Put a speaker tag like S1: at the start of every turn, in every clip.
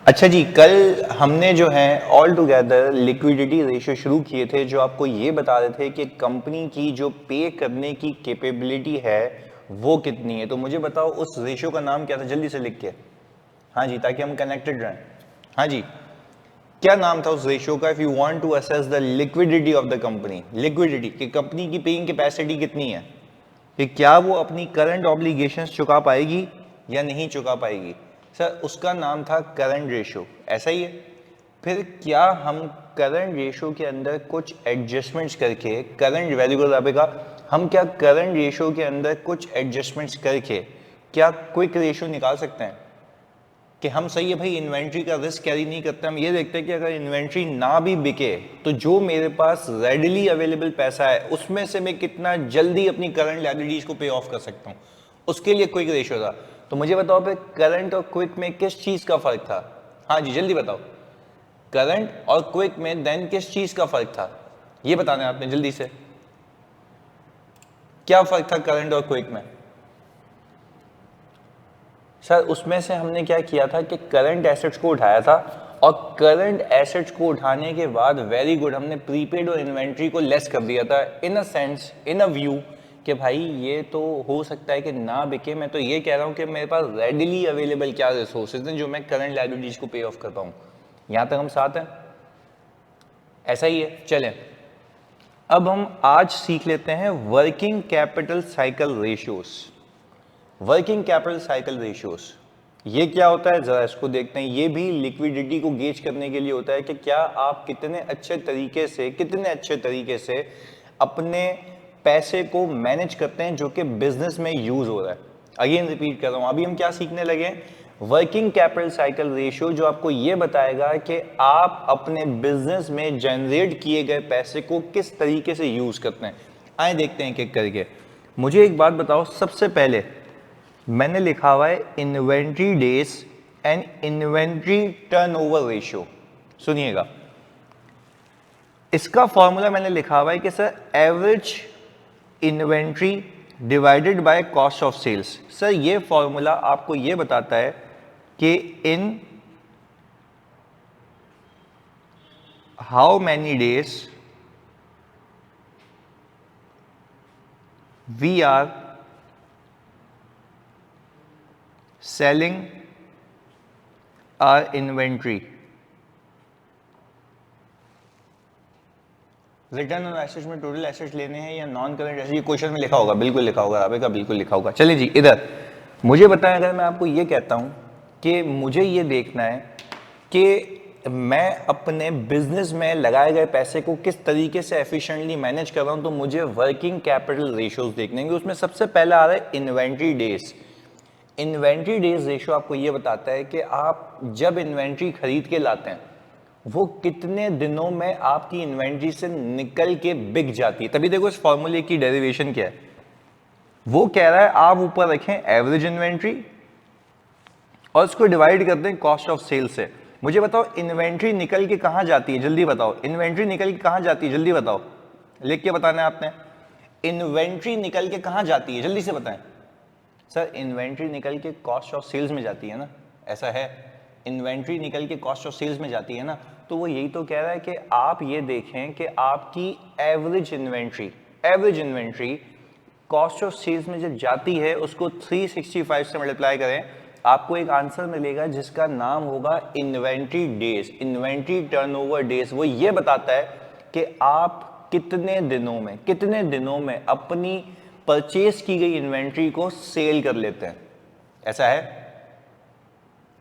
S1: अच्छा जी, कल हमने जो है ऑल टुगेदर लिक्विडिटी रेशियो शुरू किए थे, जो आपको ये बता रहे थे कि कंपनी की जो पे करने की कैपेबिलिटी है वो कितनी है। तो मुझे बताओ उस रेशियो का नाम क्या था, जल्दी से लिख के। हाँ जी, ताकि हम कनेक्टेड रहें। हाँ जी, क्या नाम था उस रेशियो का? If you want to assess the liquidity of the company, liquidity कि कंपनी की पेइंग कैपेसिटी कितनी है, कि क्या वो अपनी करंट ऑब्लिगेशंस चुका पाएगी या नहीं चुका पाएगी। सर उसका नाम था करंट रेशियो, ऐसा ही है। फिर क्या हम करंट रेशियो के अंदर कुछ एडजस्टमेंट्स करके, करंट वैल्यू को दाबेगा, हम क्या करंट रेशियो के अंदर कुछ एडजस्टमेंट्स करके क्या क्विक रेशियो निकाल सकते हैं कि हम सही है भाई इन्वेंट्री का रिस्क कैरी नहीं करते। हम ये देखते हैं कि अगर इन्वेंट्री ना भी बिके तो जो मेरे पास रेडिली अवेलेबल पैसा है उसमें से मैं कितना जल्दी अपनी करंट लायबिलिटीज को पे ऑफ कर सकता हूँ, उसके लिए क्विक रेशियो था। तो मुझे बताओ फिर करंट और क्विक में किस चीज का फर्क था? हाँ जी जल्दी बताओ, करंट और क्विक में देन किस चीज का फर्क था, ये बताना है आपने जल्दी से। क्या फर्क था करंट और क्विक में? सर उसमें से हमने क्या किया था कि करंट एसेट्स को उठाया था, और करंट एसेट्स को उठाने के बाद वेरी गुड हमने प्रीपेड और इन्वेंट्री को लेस कर दिया था, इन a sense, in a view कि भाई ये तो हो सकता है कि ना बिके। मैं तो ये कह रहा हूं कि मेरे पास रेडिली अवेलेबल क्या रिसोर्सेज हैं जो मैं करंट लायबिलिटीज को पे ऑफ कर पाऊं। यहां तक हम साथ हैं, ऐसा ही है। चलें अब हम आज सीख लेते हैं working capital cycle ratios. Working capital cycle ratios ये क्या होता है, जरा इसको देखते हैं। ये भी लिक्विडिटी को गेज करने के लिए होता है कि क्या आप कितने अच्छे तरीके से अपने पैसे को मैनेज करते हैं जो कि बिजनेस में यूज हो रहा है। अगेन रिपीट कर रहा हूं, अभी हम क्या सीखने लगे? वर्किंग कैपिटल साइकिल रेशियो, जो आपको ये बताएगा कि आप अपने बिजनेस में जनरेट किए गए पैसे को किस तरीके से यूज करते हैं। आए देखते हैं एक करके। मुझे एक बात बताओ, सबसे पहले मैंने लिखा हुआ है inventory days and inventory turnover ratio. सुनिएगा, इसका फॉर्मूला मैंने लिखा हुआ है कि sir average inventory divided by cost of sales. Sir ये फॉर्मूला आपको ये बताता है कि in how many days we are selling our inventory. Return on assets में टोटल एसेट्स लेने हैं या नॉन करंट एसेट, ये क्वेश्चन में लिखा होगा, बिल्कुल लिखा होगा, राबे का बिल्कुल लिखा होगा। चलिए जी इधर मुझे बताएं, अगर मैं आपको ये कहता हूं कि मुझे ये देखना है कि मैं अपने बिजनेस में लगाए गए पैसे को किस तरीके से एफिशिएंटली मैनेज कर रहा हूं, तो मुझे वर्किंग कैपिटल रेशियोज देखने हैं। उसमें सबसे पहला आ रहा है inventory days. Inventory days ratio आपको ये बताता है कि आप जब इन्वेंट्री खरीद के लाते हैं वो कितने दिनों में आपकी इन्वेंट्री से निकल के बिक जाती है। तभी देखो इस फॉर्मूले की डेरिवेशन क्या है, वो कह रहा है आप ऊपर रखें एवरेज इन्वेंट्री और इसको डिवाइड कर दें कॉस्ट ऑफ सेल से। मुझे बताओ इन्वेंट्री निकल के कहां जाती है, जल्दी बताओ। इन्वेंट्री निकल के कहां जाती है, जल्दी बताओ, लिख के बताना है आपने। इन्वेंट्री निकल के कहां जाती है, जल्दी से बताएं। सर इन्वेंट्री निकल के कॉस्ट ऑफ सेल्स में जाती है ना, ऐसा है। इन्वेंट्री निकल के कॉस्ट ऑफ सेल्स में जाती है ना, तो वो यही तो कह रहा है कि आप ये देखें कि आपकी average inventory cost of sales में जब जाती है उसको 365 से मल्टीप्लाई करें, आपको एक आंसर मिलेगा जिसका नाम होगा inventory days, inventory turnover days. वो ये बताता है कि आप कितने दिनों में अपनी परचेज की गई इन्वेंट्री को सेल कर लेते हैं, ऐसा है।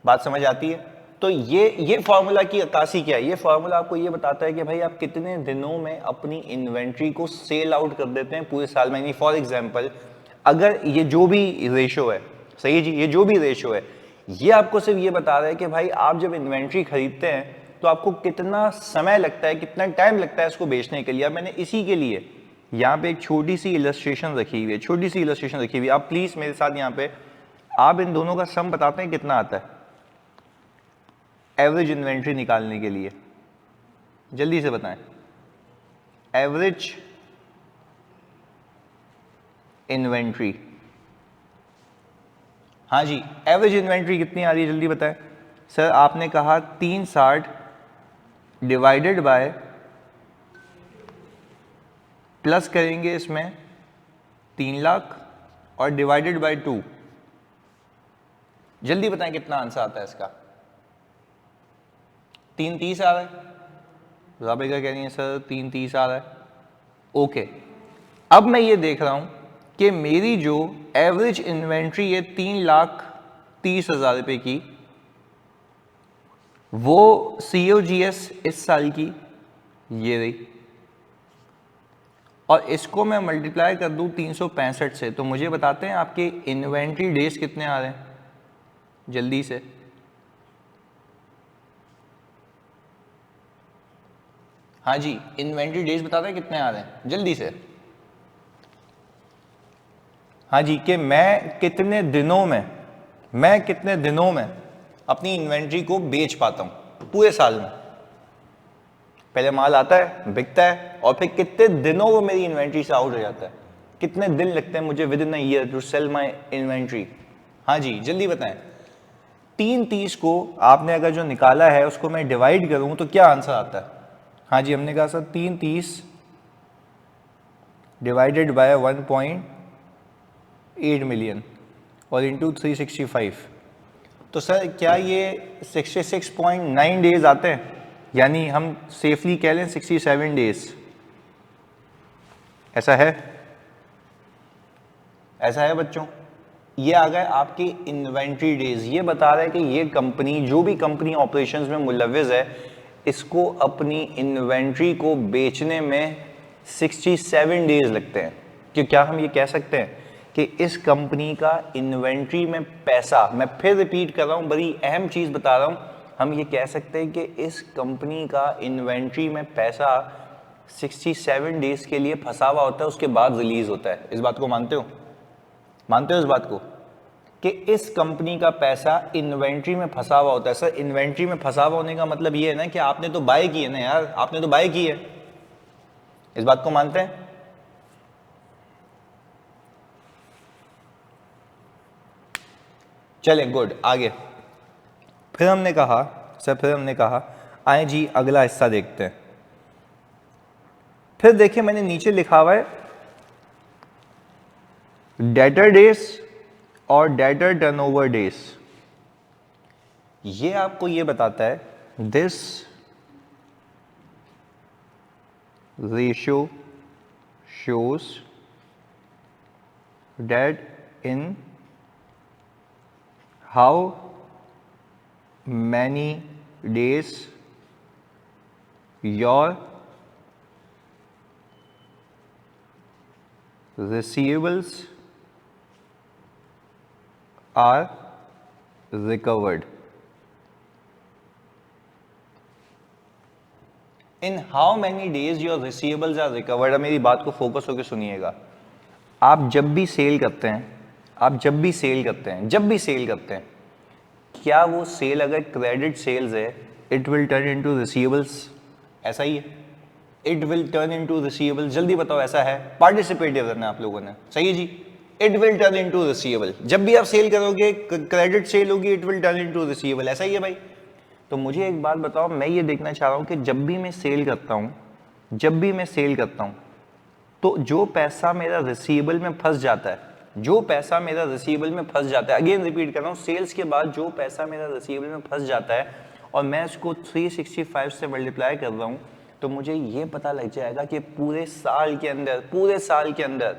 S1: बात समझ आती है? तो ये फॉर्मूला की अक्कासी क्या है? ये फॉर्मूला आपको ये बताता है कि भाई आप कितने दिनों में अपनी इन्वेंट्री को सेल आउट कर देते हैं पूरे साल में। फॉर एग्जांपल अगर ये जो भी रेशियो है, सही है जी, ये जो भी रेशियो है ये आपको सिर्फ ये बता रहा है कि भाई आप जब इन्वेंट्री खरीदते हैं तो आपको कितना समय लगता है, कितना टाइम लगता है इसको बेचने के लिए। अब मैंने इसी के लिए यहाँ पे एक छोटी सी इलस्ट्रेशन रखी हुई है, आप प्लीज मेरे साथ यहाँ पे, आप इन दोनों का सम बताते हैं कितना आता है एवरेज इन्वेंट्री निकालने के लिए, जल्दी से बताएं। एवरेज इन्वेंट्री, हाँ जी एवरेज इन्वेंट्री कितनी आ रही है, जल्दी बताएं। सर आपने कहा 360 डिवाइडेड बाय, प्लस करेंगे इसमें 3 लाख और डिवाइडेड बाय 2। जल्दी बताएं कितना आंसर आता है इसका। 330 आ रहा है, राबिका कह रही है सर 330 आ रहा है। ओके, अब मैं ये देख रहा हूं कि मेरी जो एवरेज इन्वेंट्री है 3,30,000 रुपए की, वो COGS इस साल की ये रही, और इसको मैं मल्टीप्लाई कर दूं 365 से, तो मुझे बताते हैं आपके इन्वेंट्री डेज कितने आ रहे हैं जल्दी से। हाँ जी, इन्वेंट्री डेज बताते हैं कितने आ रहे हैं जल्दी से। हाँ जी, कि मैं कितने दिनों में अपनी इन्वेंट्री को बेच पाता हूं पूरे साल में। पहले माल आता है, बिकता है, और फिर कितने दिनों वो मेरी इन्वेंट्री से आउट हो जाता है, कितने दिन लगते हैं मुझे within a year to sell my inventory. हाँ जी, जल्दी बताएं। 330 को आपने अगर जो निकाला है उसको मैं डिवाइड करूं तो क्या आंसर आता है? हाँ जी, हमने कहा सर 330 डिवाइडेड बाय 1.8 मिलियन और इंटू 365, तो सर क्या ये 66.9 डेज आते हैं? यानी हम सेफली कह लें 67 डेज। ऐसा है बच्चों। ये आ गए आपके इन्वेंट्री डेज। ये बता रहा है कि ये कंपनी, जो भी कंपनी ऑपरेशंस में मुलव्विस है, इसको अपनी इन्वेंट्री को बेचने में 67 डेज लगते हैं। कि क्या हम ये कह सकते हैं कि इस कंपनी का इन्वेंट्री में पैसा, मैं फिर रिपीट कर रहा हूं, बड़ी अहम चीज बता रहा हूं, हम ये कह सकते हैं कि इस कंपनी का इन्वेंट्री में पैसा 67 डेज के लिए फंसा हुआ होता है, उसके बाद रिलीज होता है। इस बात को मानते हो इस बात को, कि इस कंपनी का पैसा इन्वेंट्री में फंसा हुआ होता है। सर इन्वेंट्री में फंसा हुआ होने का मतलब ये है ना कि आपने तो बाय की है ना यार, आपने तो बाय की है। इस बात को मानते हैं? चले गुड, आगे। फिर हमने कहा आए जी अगला हिस्सा देखते हैं। फिर देखिए मैंने नीचे लिखा हुआ है डेटर डेज और डेटर टर्नओवर डेज। ये आपको ये बताता है this ratio shows that in how many days your receivables are recovered. In how many days your receivables are recovered? अब मेरी बात को फोकस होकर सुनिएगा। आप जब भी सेल करते हैं, क्या वो सेल अगर क्रेडिट सेल्स है, it will turn into receivables? ऐसा ही है, it will turn into receivable. जल्दी बताओ, ऐसा है? पार्टिसिपेटिव करना आप लोगों ने, सही है जी। It will turn into receivable. जब भी आप सेल करोगे, क्रेडिट सेल होगी, it will turn into receivable. ऐसा ही है भाई। तो मुझे एक बात बताओ, मैं ये देखना चाह रहा हूं कि जब भी मैं सेल करता हूं, तो जो पैसा मेरा रिसीवेबल में फंस जाता है, अगेन रिपीट कर रहा हूं, सेल्स के बाद जो पैसा मेरा रिसीवेबल में फंस जाता है और मैं इसको 365 से मल्टीप्लाई कर रहा हूं, तो मुझे ये पता लग जाएगा कि पूरे साल के अंदर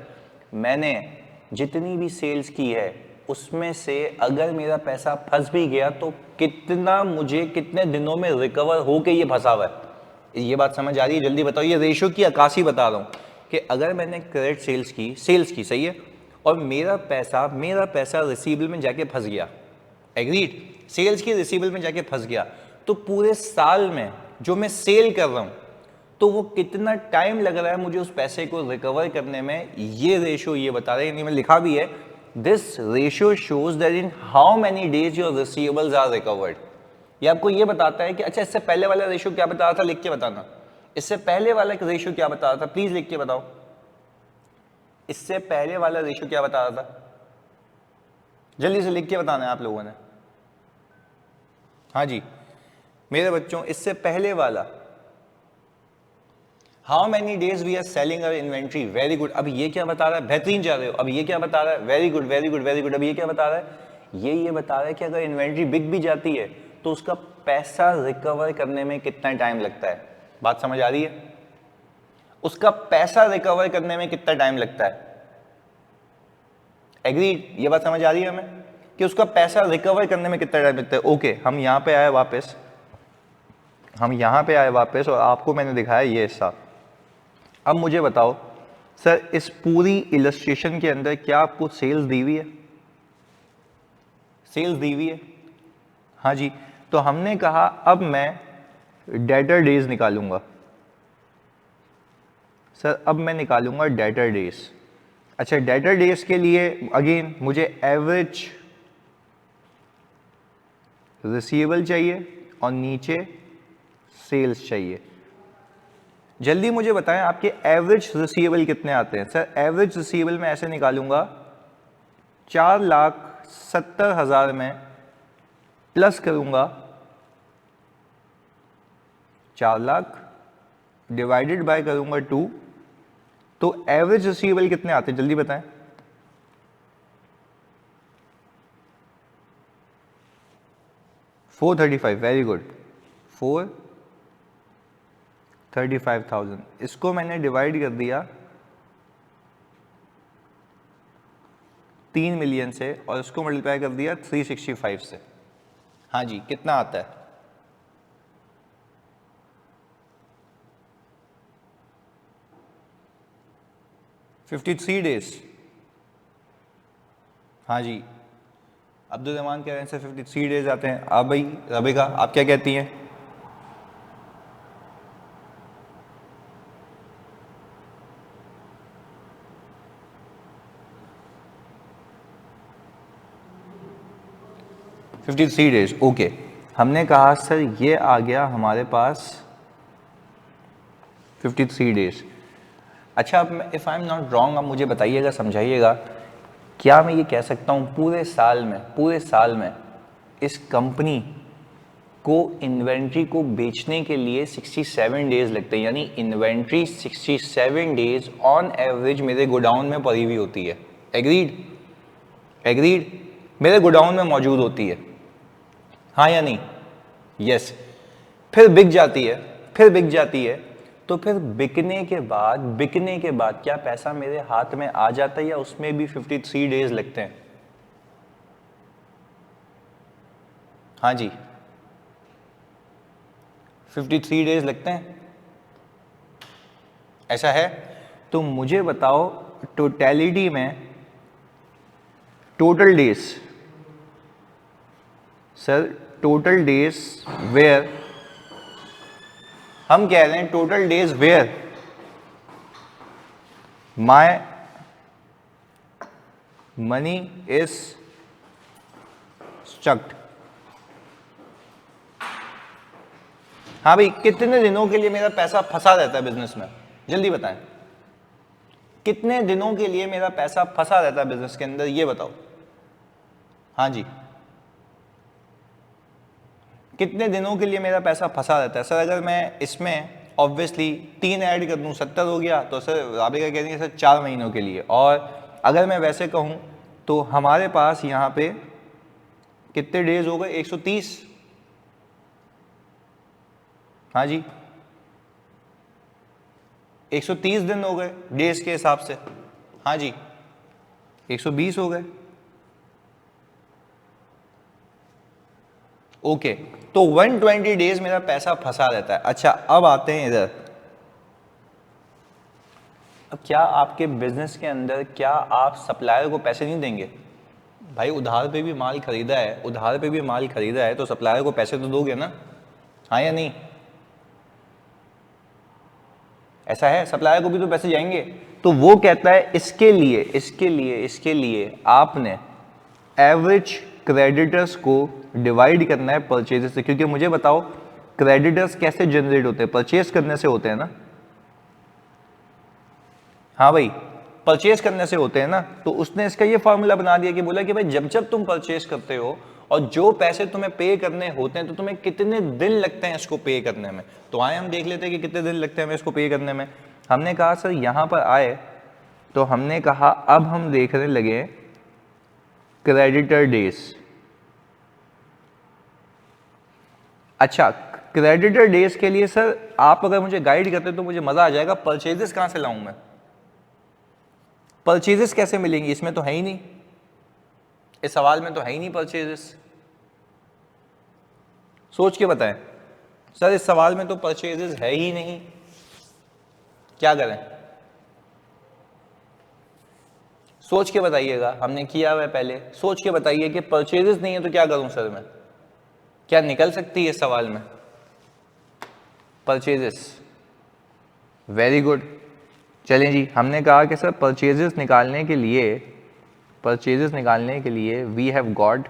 S1: मैंने जितनी भी सेल्स की है उसमें से अगर मेरा पैसा फंस भी गया तो कितने दिनों में रिकवर होके ये फंसा हुआ है। ये बात समझ आ रही है? जल्दी बताओ। ये रेशियो की अक्कासी बता रहा हूं कि अगर मैंने क्रेडिट सेल्स की सही है, और मेरा पैसा रिसीवेबल में जाके फंस गया, एग्रीड, सेल्स की रिसीवेबल में जाके फंस गया, तो पूरे साल में जो मैं सेल कर रहा हूं, तो वो कितना टाइम लग रहा है मुझे उस पैसे को रिकवर करने में, ये रेशियो ये बता रहा है। यानी मैं लिखा भी है, this ratio shows that in how many days your receivables are recovered. ये आपको ये बताता है कि अच्छा, इससे पहले वाला रेशियो क्या बता रहा था, लिख के बताना। इससे पहले वाला रेशियो क्या बता रहा था, प्लीज लिख के बताओ। इससे पहले वाला रेशियो क्या बता रहा था, जल्दी से लिख के बताना है आप लोगों ने। हाँ जी मेरे बच्चों, इससे पहले वाला how many days we are selling our inventory, very good. अब ये क्या बता रहा है, बेहतरीन जा रहे हो। अब ये क्या बता रहा है, very good very good very good. अब ये क्या बता रहा है, ये बता रहा है कि अगर इन्वेंट्री बिक भी जाती है तो उसका पैसा रिकवर करने में कितना टाइम लगता है। बात समझ आ रही है, उसका पैसा रिकवर करने में कितना टाइम लगता है। एग्रीड, ये बात समझ आ रही है हमें कि उसका पैसा रिकवर करने में कितना टाइम लगता है। ओके, हम यहां पे आए वापस, हम यहां पे आए वापस और आपको मैंने दिखाया ये हिस्सा। अब मुझे बताओ सर, इस पूरी इलस्ट्रेशन के अंदर क्या आपको सेल्स दी हुई है, सेल्स दी हुई है। हाँ जी, तो हमने कहा अब मैं डेटर डेज निकालूंगा। सर अब मैं निकालूंगा डेटर डेज। अच्छा, डेटर डेज के लिए अगेन मुझे एवरेज रिसीवेबल चाहिए और नीचे सेल्स चाहिए। जल्दी मुझे बताएं आपके एवरेज रिसीवेबल कितने आते हैं। सर एवरेज रिसीवेबल मैं ऐसे निकालूंगा, 4,70,000 में प्लस करूंगा 4 लाख डिवाइडेड बाय करूंगा 2, तो एवरेज रिसीवेबल कितने आते हैं जल्दी बताएं। $435, वेरी गुड, 435,000। इसको मैंने डिवाइड कर दिया 3 मिलियन से और इसको मल्टीप्लाई कर दिया 365 से। हाँ जी, कितना आता है। 53 डेज। हाँ जी, अब्दुल रहमान कह रहे हैं सर 53 डेज आते हैं। आप भाई रबिका, आप क्या कहती हैं। $53 डेज, ओके। हमने कहा सर ये आ गया हमारे पास 53 डेज। अच्छा, अब if I am not wrong, अब मुझे बताइएगा, समझाइएगा, क्या मैं ये कह सकता हूँ पूरे साल में इस कंपनी को इन्वेंट्री को बेचने के लिए 67 डेज लगते हैं, यानी इन्वेंट्री 67 डेज ऑन एवरेज मेरे गोडाउन में पड़ी हुई होती है। एग्रीड, एग्रीड, मेरे गोडाउन में मौजूद होती है, हाँ या नहीं। यस, फिर बिक जाती है, तो फिर बिकने के बाद क्या पैसा मेरे हाथ में आ जाता है या उसमें भी 53 डेज लगते हैं। हाँ जी, 53 डेज लगते हैं, ऐसा है। तो मुझे बताओ टोटलिटी में total days, sir total days where, हम कह रहे हैं total days where my money is stuck. हाँ भाई, कितने दिनों के लिए मेरा पैसा फंसा रहता है बिजनेस में, जल्दी बताएं। कितने दिनों के लिए मेरा पैसा फंसा रहता है बिजनेस के अंदर, ये बताओ। हाँ जी, कितने दिनों के लिए मेरा पैसा फंसा रहता है। सर अगर मैं इसमें ऑब्वियसली 3 ऐड कर दूं 70 हो गया, तो सर राबिका कह रही है सर 4 महीनों के लिए। और अगर मैं वैसे कहूं तो हमारे पास यहाँ पे कितने डेज हो गए, 130। हाँ जी, 130 दिन हो गए डेज के हिसाब से। हाँ जी, 120 हो गए। ओके, तो 120 डेज मेरा पैसा फंसा रहता है। अच्छा, अब आते हैं इधर। अब क्या आपके बिजनेस के अंदर क्या आप सप्लायर को पैसे नहीं देंगे। भाई उधार पे भी माल खरीदा है, तो सप्लायर को पैसे तो दोगे ना, हाँ या नहीं। ऐसा है, सप्लायर को भी तो पैसे जाएंगे। तो वो कहता है इसके लिए आपने एवरेज क्रेडिटर्स को डिवाइड करना है परचेज से। क्योंकि मुझे बताओ क्रेडिटर्स कैसे जनरेट होते हैं, परचेज करने से होते हैं ना। हाँ भाई, परचेज करने से होते हैं ना। तो उसने इसका ये फॉर्मूला बना दिया कि बोला कि भाई जब जब तुम परचेज करते हो और जो पैसे तुम्हें पे करने होते हैं तो तुम्हें कितने दिन लगते हैं इसको पे करने में। तो आए हम देख लेते हैं कि कितने दिन लगते हैं हमें इसको पे करने में। हमने कहा सर यहां पर आए तो हमने कहा अब हम देखने लगे क्रेडिटर डेज। अच्छा, क्रेडिटर डेज के लिए सर आप अगर मुझे गाइड करते तो मुझे मजा आ जाएगा। परचेजेस कहां से लाऊं मैं? परचेजेस कैसे मिलेंगी? इसमें तो है ही नहीं, इस सवाल में तो है ही नहीं परचेजेस। सोच के बताएं सर, इस सवाल में तो परचेजेस है ही नहीं, क्या करें? सोच के बताइएगा, हमने किया हुआ है पहले, सोच के बताइए कि परचेजेस नहीं है तो क्या करूं सर मैं? क्या निकल सकती है इस सवाल में परचेजेस? Very good. चलें जी, हमने कहा कि सर परचेजेस निकालने के लिए we have got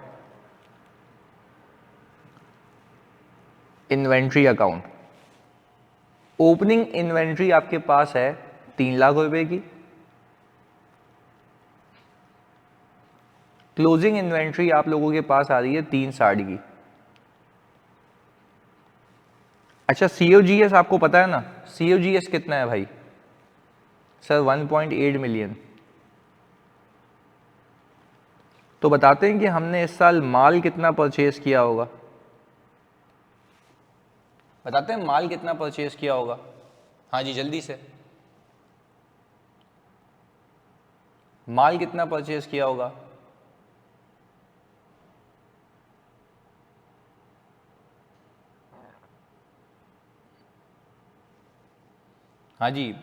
S1: inventory account. Opening inventory आपके पास है 3 लाख रुपए की, क्लोजिंग इन्वेंट्री आप लोगों के पास आ रही है 360 की। अच्छा, COGS आपको पता है ना, COGS कितना है भाई? Sir 1.8 million. तो बताते हैं कि हमने इस साल माल कितना परचेज किया होगा। बताते हैं माल कितना परचेज किया होगा। हाँ जी, जल्दी से, माल कितना परचेज किया होगा? हाँ जी,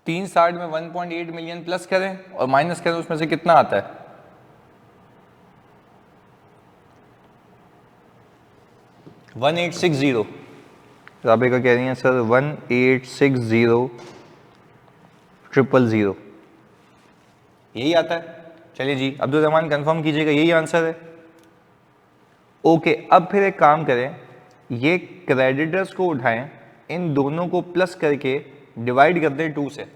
S1: 360 में 1.8 मिलियन प्लस करें और माइनस करें, उसमें से कितना आता है? 1860। राबिका कह रही हैं सर 1860,000,000, यही आता है। चलिए जी, अब्दुल रहमान कंफर्म कीजिएगा यही आंसर है। ओके, अब फिर एक काम करें, ये क्रेडिटर्स को उठाएं, इन दोनों को प्लस करके डिवाइड कर दें 2 से।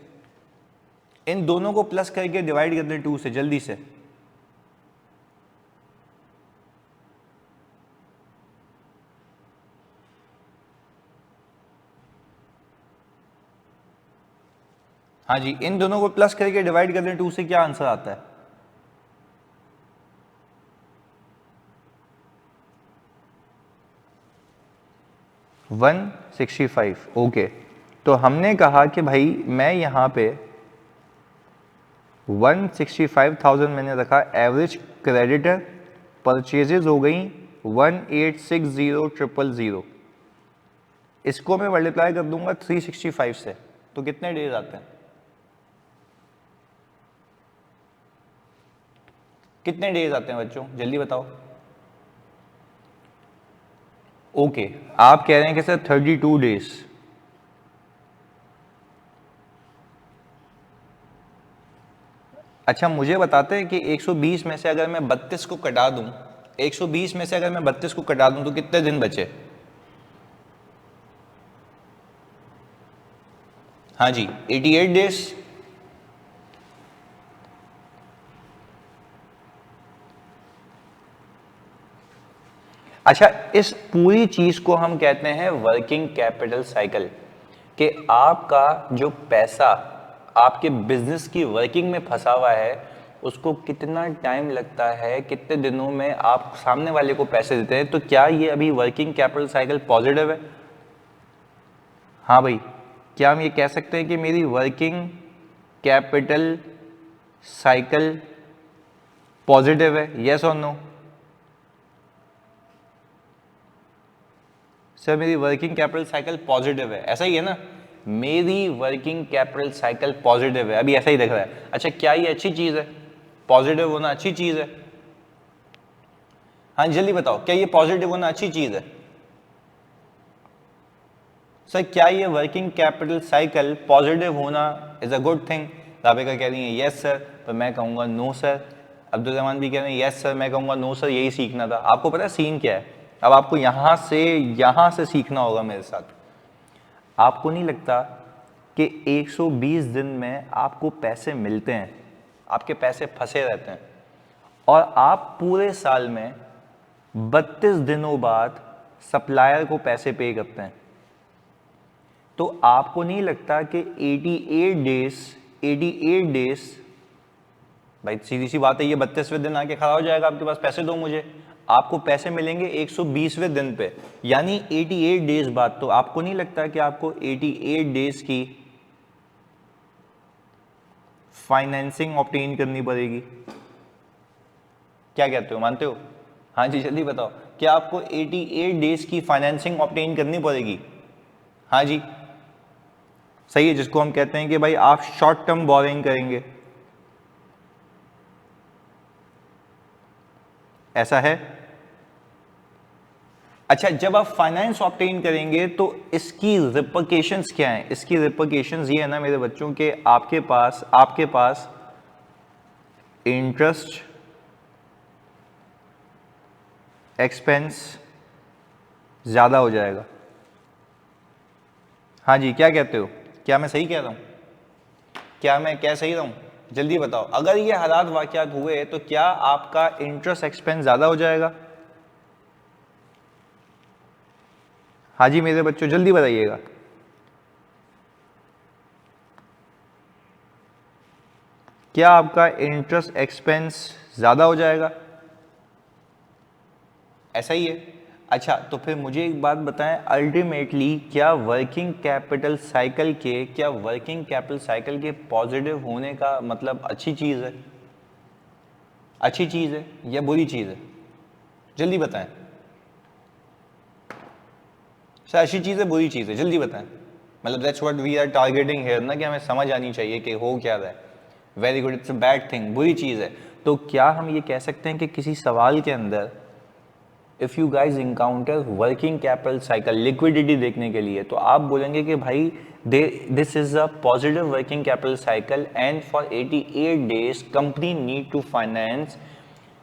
S1: इन दोनों को प्लस करके डिवाइड कर दें 2 से, जल्दी से। हाँ जी, इन दोनों को प्लस करके डिवाइड कर दें 2 से, क्या आंसर आता है? वन 165। ओके, तो हमने कहा कि भाई मैं यहां पे 165,000 मैंने रखा एवरेज क्रेडिटर, परचेजेज हो गई 1860,000,000। इसको मैं मल्टीप्लाई कर दूंगा 365 से, तो कितने डेज आते हैं? कितने डेज आते हैं बच्चों, जल्दी बताओ। ओके, आप कह रहे हैं कि सर 32 डेज। अच्छा, मुझे बताते हैं कि 120 में से अगर मैं 32 को कटा दूं, 120 में से अगर मैं 32 को कटा दूं तो कितने दिन बचे? हाँ जी, 88 डेज। अच्छा, इस पूरी चीज को हम कहते हैं वर्किंग कैपिटल साइकिल, कि आपका जो पैसा आपके बिजनेस की वर्किंग में फंसा हुआ है उसको कितना टाइम लगता है, कितने दिनों में आप सामने वाले को पैसे देते हैं। तो क्या ये अभी वर्किंग कैपिटल साइकिल पॉजिटिव है? हाँ भाई, क्या हम ये कह सकते हैं कि मेरी वर्किंग कैपिटल साइकिल पॉजिटिव है? यस और नो? सर मेरी वर्किंग कैपिटल साइकिल पॉजिटिव है, ऐसा ही है ना? मेरी वर्किंग कैपिटल साइकिल पॉजिटिव है, अभी ऐसा ही दिख रहा है। अच्छा, क्या ये अच्छी चीज है? पॉजिटिव होना अच्छी चीज है? हाँ जल्दी बताओ, क्या ये पॉजिटिव होना अच्छी चीज है? सर क्या ये वर्किंग कैपिटल साइकिल पॉजिटिव होना इज अ गुड थिंग? राबिका कह रही है यस सर, पर मैं कहूंगा नो सर। अब्दुल रहमान भी कह रहे हैं यस सर, मैं कहूंगा नो सर, यही सीखना था। आपको पता है सीन क्या है? अब आपको यहां से सीखना होगा मेरे साथ। आपको नहीं लगता कि 120 दिन में आपको पैसे मिलते हैं, आपके पैसे फंसे रहते हैं, और आप पूरे साल में 32 दिनों बाद सप्लायर को पैसे पे करते हैं। तो आपको नहीं लगता कि 88 डेज भाई सीधी सी बात है, ये 32वें दिन आके खड़ा हो जाएगा आपके पास, पैसे दो मुझे, आपको पैसे मिलेंगे 120वें दिन पे, यानी 88 डेज बाद। तो आपको नहीं लगता कि आपको 88 डेज की फाइनेंसिंग ऑब्टेन करनी पड़ेगी? क्या कहते हो, मानते हो? हाँ जी जल्दी बताओ, क्या आपको 88 डेज की फाइनेंसिंग ऑब्टेन करनी पड़ेगी? हाँ जी सही है, जिसको हम कहते हैं कि भाई आप शॉर्ट टर्म बोरिंग करेंगे, ऐसा है। अच्छा, जब आप फाइनेंस ऑब्टेन करेंगे तो इसकी रिपरकेशंस क्या हैं? इसकी रिपरकेशंस ये है ना मेरे बच्चों के, आपके पास इंटरेस्ट एक्सपेंस ज्यादा हो जाएगा। हाँ जी क्या कहते हो, क्या मैं सही कह रहा हूं? क्या सही रहा हूं? जल्दी बताओ, अगर ये हालात वाकयात हुए तो क्या आपका इंटरेस्ट एक्सपेंस ज्यादा हो जाएगा? हाँ जी मेरे बच्चों जल्दी बताइएगा। क्या आपका इंटरेस्ट एक्सपेंस ज्यादा हो जाएगा? ऐसा ही है। अच्छा तो फिर मुझे एक बात बताएं, अल्टीमेटली क्या वर्किंग कैपिटल साइकिल के पॉजिटिव होने का मतलब अच्छी चीज है? अच्छी चीज है या बुरी चीज है? जल्दी बताएं सर, अच्छी चीज है बुरी चीज है, जल्दी बताएं। मतलब that's what we are targeting here ना, कि हमें समझ आनी चाहिए कि हो क्या रहा है। Very good, it's a bad thing, बुरी चीज है। तो क्या हम ये कह सकते हैं कि किसी सवाल के अंदर if you guys encounter working capital cycle liquidity देखने के लिए, तो आप बोलेंगे कि भाई this is a positive working capital cycle and for 88 days company need to finance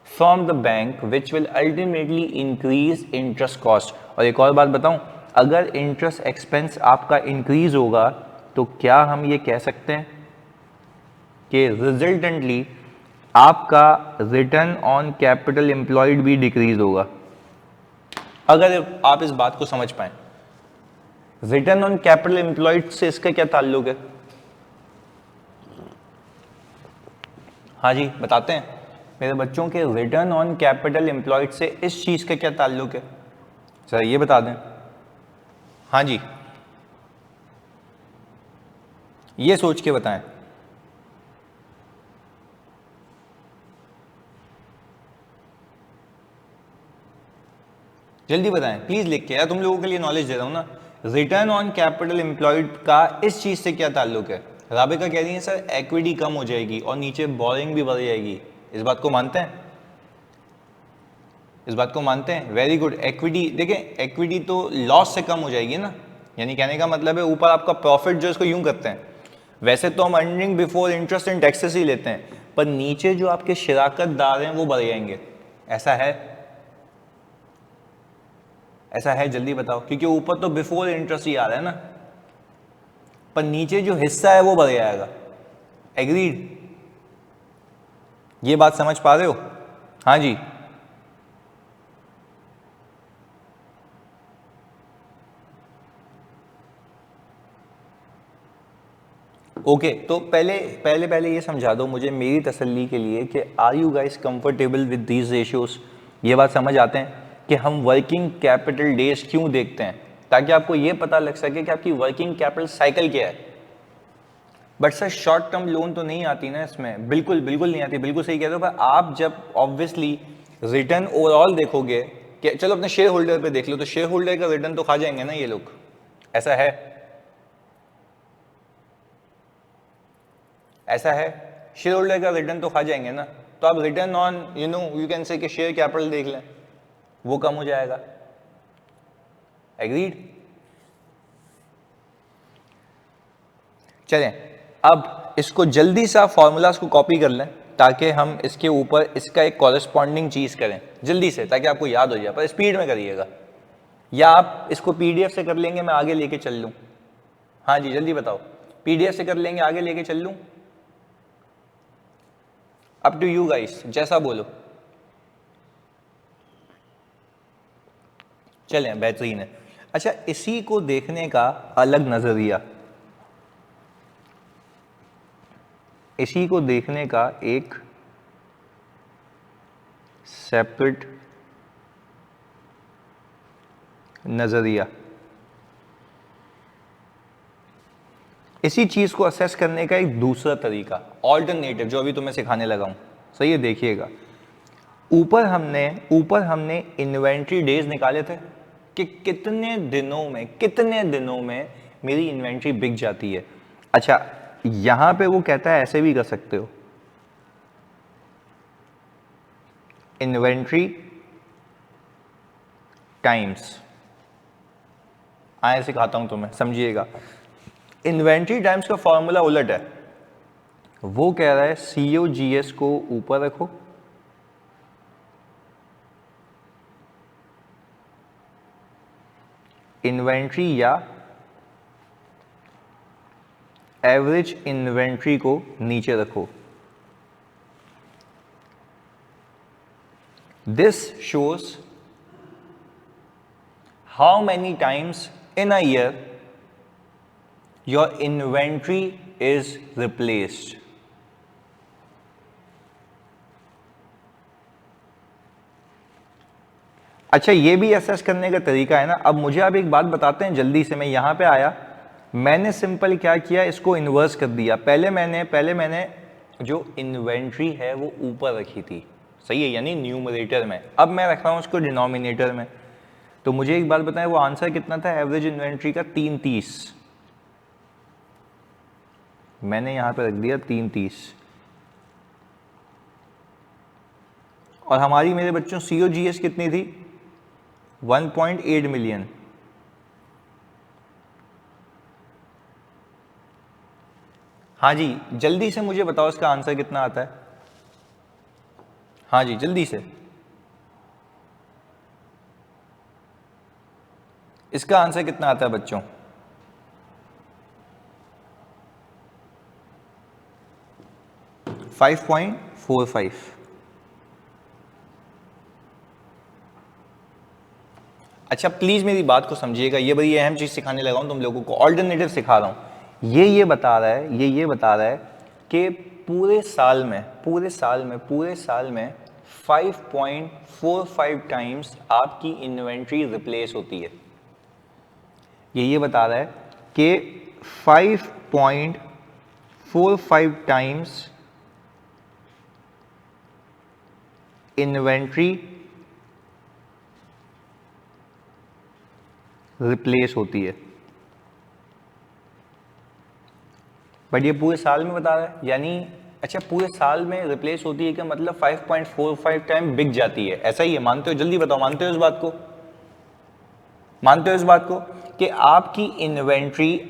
S1: from the bank which will ultimately increase interest cost. और एक और बात बताऊं, अगर इंटरेस्ट एक्सपेंस आपका इंक्रीज होगा तो क्या हम ये कह सकते हैं कि रिजल्टेंटली आपका रिटर्न ऑन कैपिटल एम्प्लॉयड भी डिक्रीज होगा? अगर आप इस बात को समझ पाए, रिटर्न ऑन कैपिटल एम्प्लॉयड से इसका क्या ताल्लुक है? हाँ जी बताते हैं मेरे बच्चों के, रिटर्न ऑन कैपिटल एम्प्लॉयड से इस चीज का क्या ताल्लुक है, सर ये बता दें। हाँ जी ये सोच के बताएं। जल्दी बताएं प्लीज लिख के, यार तुम लोगों के लिए नॉलेज दे रहा हूं ना। रिटर्न ऑन कैपिटल एम्प्लॉयड का इस चीज से क्या ताल्लुक है? राबिका कह रही है सर इक्विटी कम हो जाएगी और नीचे बोरिंग भी बढ़ जाएगी, इस बात को मानते हैं? इस बात को मानते हैं? Very good. इक्विटी देखें, इक्विटी तो लॉस से कम हो जाएगी ना, यानी कहने का मतलब है ऊपर आपका प्रॉफिट जो इसको यूं करते हैं, वैसे तो हम earning before interest and taxes ही लेते हैं, पर नीचे जो आपके शिराकतदार हैं वो बढ़ जाएंगे, ऐसा है? ऐसा है जल्दी बताओ, क्योंकि ऊपर तो बिफोर इंटरेस्ट ही आ रहा है ना, पर नीचे जो हिस्सा है वो बढ़ जाएगा। एग्रीड? ये बात समझ पा रहे हो? हाँ जी ओके तो पहले ये समझा दो मुझे मेरी तसल्ली के लिए कि are you guys comfortable with these ratios? ये बात समझ आते हैं कि हम वर्किंग कैपिटल डेज क्यों देखते हैं, ताकि आपको ये पता लग सके कि आपकी वर्किंग कैपिटल साइकिल क्या है। But sir short term loan तो नहीं आती ना इसमें? बिल्कुल बिल्कुल नहीं आती, बिल्कुल सही कह रहे हो। पर आप जब ऑब्वियसली रिटर्न ओवरऑल देखोगे कि चलो अपने शेयर होल्डर पे देख लो, तो शेयर होल्डर का रिटर्न तो खा जाएंगे ना ये लोग, ऐसा है? ऐसा है, शेयर होल्डर का रिटर्न तो खा जाएंगे ना, तो आप return on you can say कि शेयर कैपिटल देख लें, वो कम हो जाएगा। एग्रीड? चलें अब इसको जल्दी सा फॉर्मूलाज को कॉपी कर लें ताकि हम इसके ऊपर इसका एक कॉरेस्पॉन्डिंग चीज करें जल्दी से, ताकि आपको याद हो जाए, पर स्पीड में करिएगा, या आप इसको पीडीएफ से कर लेंगे, मैं आगे लेके चल लूं? हाँ जी जल्दी बताओ, पीडीएफ से कर लेंगे, आगे लेके चल लूं? अप टू यू गाइस, जैसा बोलो। चलें, बेहतरीन है। अच्छा, इसी को देखने का अलग नजरिया, इसी को देखने का एक सेपरेट नजरिया, इसी चीज को असेस करने का एक दूसरा तरीका, ऑल्टरनेटिव, जो अभी तुम्हें सिखाने लगा हूं। सही है, देखिएगा। ऊपर हमने इन्वेंट्री डेज निकाले थे कि कितने दिनों में मेरी इन्वेंट्री बिक जाती है। अच्छा, यहां पे वो कहता है ऐसे भी कर सकते हो, इन्वेंट्री टाइम्स। आए सिखाता हूं तुम्हें, समझिएगा। इन्वेंट्री टाइम्स का फॉर्मूला उलट है। वो कह रहा है COGS को ऊपर रखो, इन्वेंट्री या एवरेज इन्वेंट्री को नीचे रखो। This shows how many times in a year your inventory is replaced. अच्छा, ये भी असेस करने का तरीका है ना। अब मुझे आप एक बात बताते हैं जल्दी से। मैं यहां पे आया, मैंने सिंपल क्या किया, इसको इन्वर्स कर दिया। पहले मैंने जो इन्वेंट्री है वो ऊपर रखी थी, सही है, यानी न्यूमरेटर में। अब मैं रख रहा हूं उसको डिनोमिनेटर में। तो मुझे एक बात बताएं, वो आंसर कितना था एवरेज इन्वेंट्री का? 330। मैंने यहां पे रख दिया 330। और हमारी, मेरे बच्चों, COGS कितनी थी? 1.8 मिलियन। हाँ जी, जल्दी से मुझे बताओ इसका आंसर कितना आता है। हाँ जी, जल्दी से। इसका आंसर कितना आता है बच्चों? $5.45। अच्छा, प्लीज मेरी बात को समझिएगा, ये बड़ी अहम चीज सिखाने लगा हूं तुम लोगों को, ऑल्टरनेटिव सिखा रहा हूं। ये बता रहा है, ये बता रहा है कि पूरे साल में 5.45 टाइम्स आपकी इन्वेंट्री रिप्लेस होती है। ये बता रहा है कि 5.45 टाइम्स इन्वेंट्री रिप्लेस होती है। बट ये पूरे साल में बता रहा है, यानी अच्छा, पूरे साल में रिप्लेस होती है क्या? मतलब 5.45 टाइम बिक जाती है, ऐसा ही है? मानते हो? जल्दी बताओ, मानते हो इस बात को? मानते हो इस बात को कि आपकी इन्वेंट्री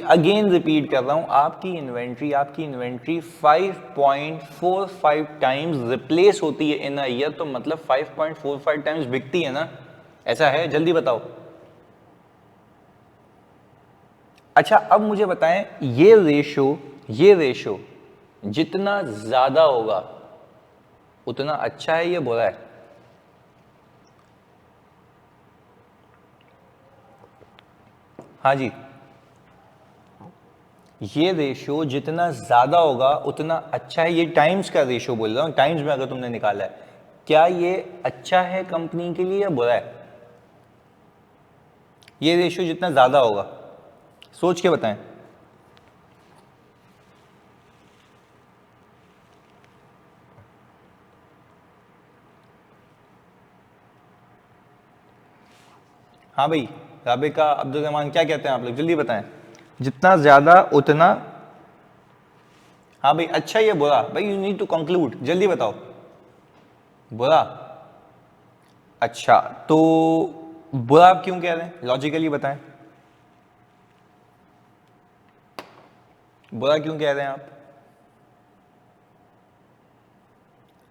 S1: अगेन रिपीट कर रहा हूं, आपकी इन्वेंट्री 5.45 टाइम्स रिप्लेस होती है इन अ ईयर, तो मतलब 5.45 टाइम्स बिकती है ना? ऐसा है? जल्दी बताओ। अच्छा, अब मुझे बताएं, ये रेशो जितना ज्यादा होगा उतना अच्छा है या बुरा है? हाँ जी, ये रेशो जितना ज्यादा होगा उतना अच्छा है। ये टाइम्स का रेशो बोल रहा हूं, टाइम्स में अगर तुमने निकाला है, क्या ये अच्छा है कंपनी के लिए या बुरा है? ये रेशो जितना ज्यादा होगा, सोच के बताएं। हाँ भाई, राबिका, अब्दुल रहमान, क्या कहते हैं आप लोग? जल्दी बताएं। जितना ज्यादा उतना, हाँ भाई, अच्छा या बुरा? भाई यू नीड टू कंक्लूड, जल्दी बताओ। बुरा? अच्छा, तो बुरा आप क्यों कह रहे हैं? लॉजिकली बताएं, बुरा क्यों कह रहे हैं आप?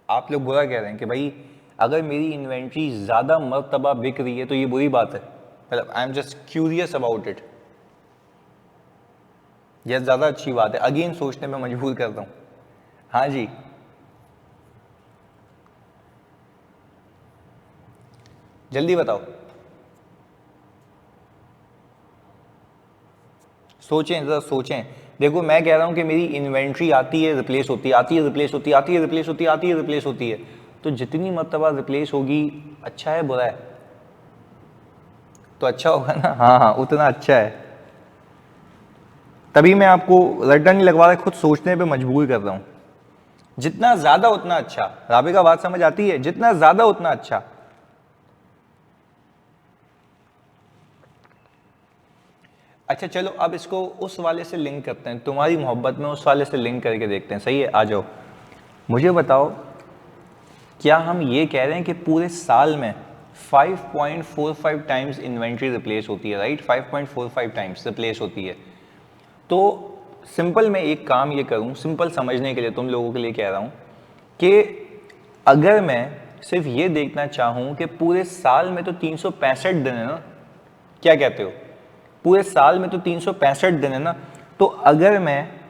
S1: आप लोग बुरा कह रहे हैं कि भाई अगर मेरी इन्वेंट्री ज्यादा मर्तबा बिक रही है तो ये बुरी बात है। मतलब I am just curious about it. यह ज्यादा अच्छी बात है, अगेन सोचने में मजबूर करता हूं। हाँ जी, जल्दी बताओ। सोचें जरा सोचें। देखो मैं कह रहा हूं कि मेरी इन्वेंट्री आती है रिप्लेस होती है, आती है रिप्लेस होती है, आती है रिप्लेस होती है, आती है रिप्लेस होती है, तो जितनी मरतबा रिप्लेस होगी अच्छा है बुरा है? तो अच्छा होगा ना, हाँ हाँ उतना अच्छा है। तभी मैं आपको रट्टा नहीं लगवा रहा, खुद सोचने पे मजबूर कर रहा हूं। जितना ज्यादा उतना अच्छा। राबिका बात समझ आती है? जितना ज्यादा उतना अच्छा। अच्छा चलो अब इसको उस वाले से लिंक करते हैं, तुम्हारी मोहब्बत में उस वाले से लिंक करके देखते हैं, सही है? आ जाओ, मुझे बताओ, क्या हम ये कह रहे हैं कि पूरे साल में 5.45 टाइम्स इन्वेंट्री रिप्लेस होती है, राइट? 5.45 टाइम्स रिप्लेस होती है। तो सिंपल मैं एक काम ये करूं, सिंपल समझने के लिए तुम लोगों के लिए कह रहा हूं कि अगर मैं सिर्फ ये देखना चाहूं कि पूरे साल में तो 365 दिन है ना, क्या कहते हो? पूरे साल में तो 365 दिन है ना, तो अगर मैं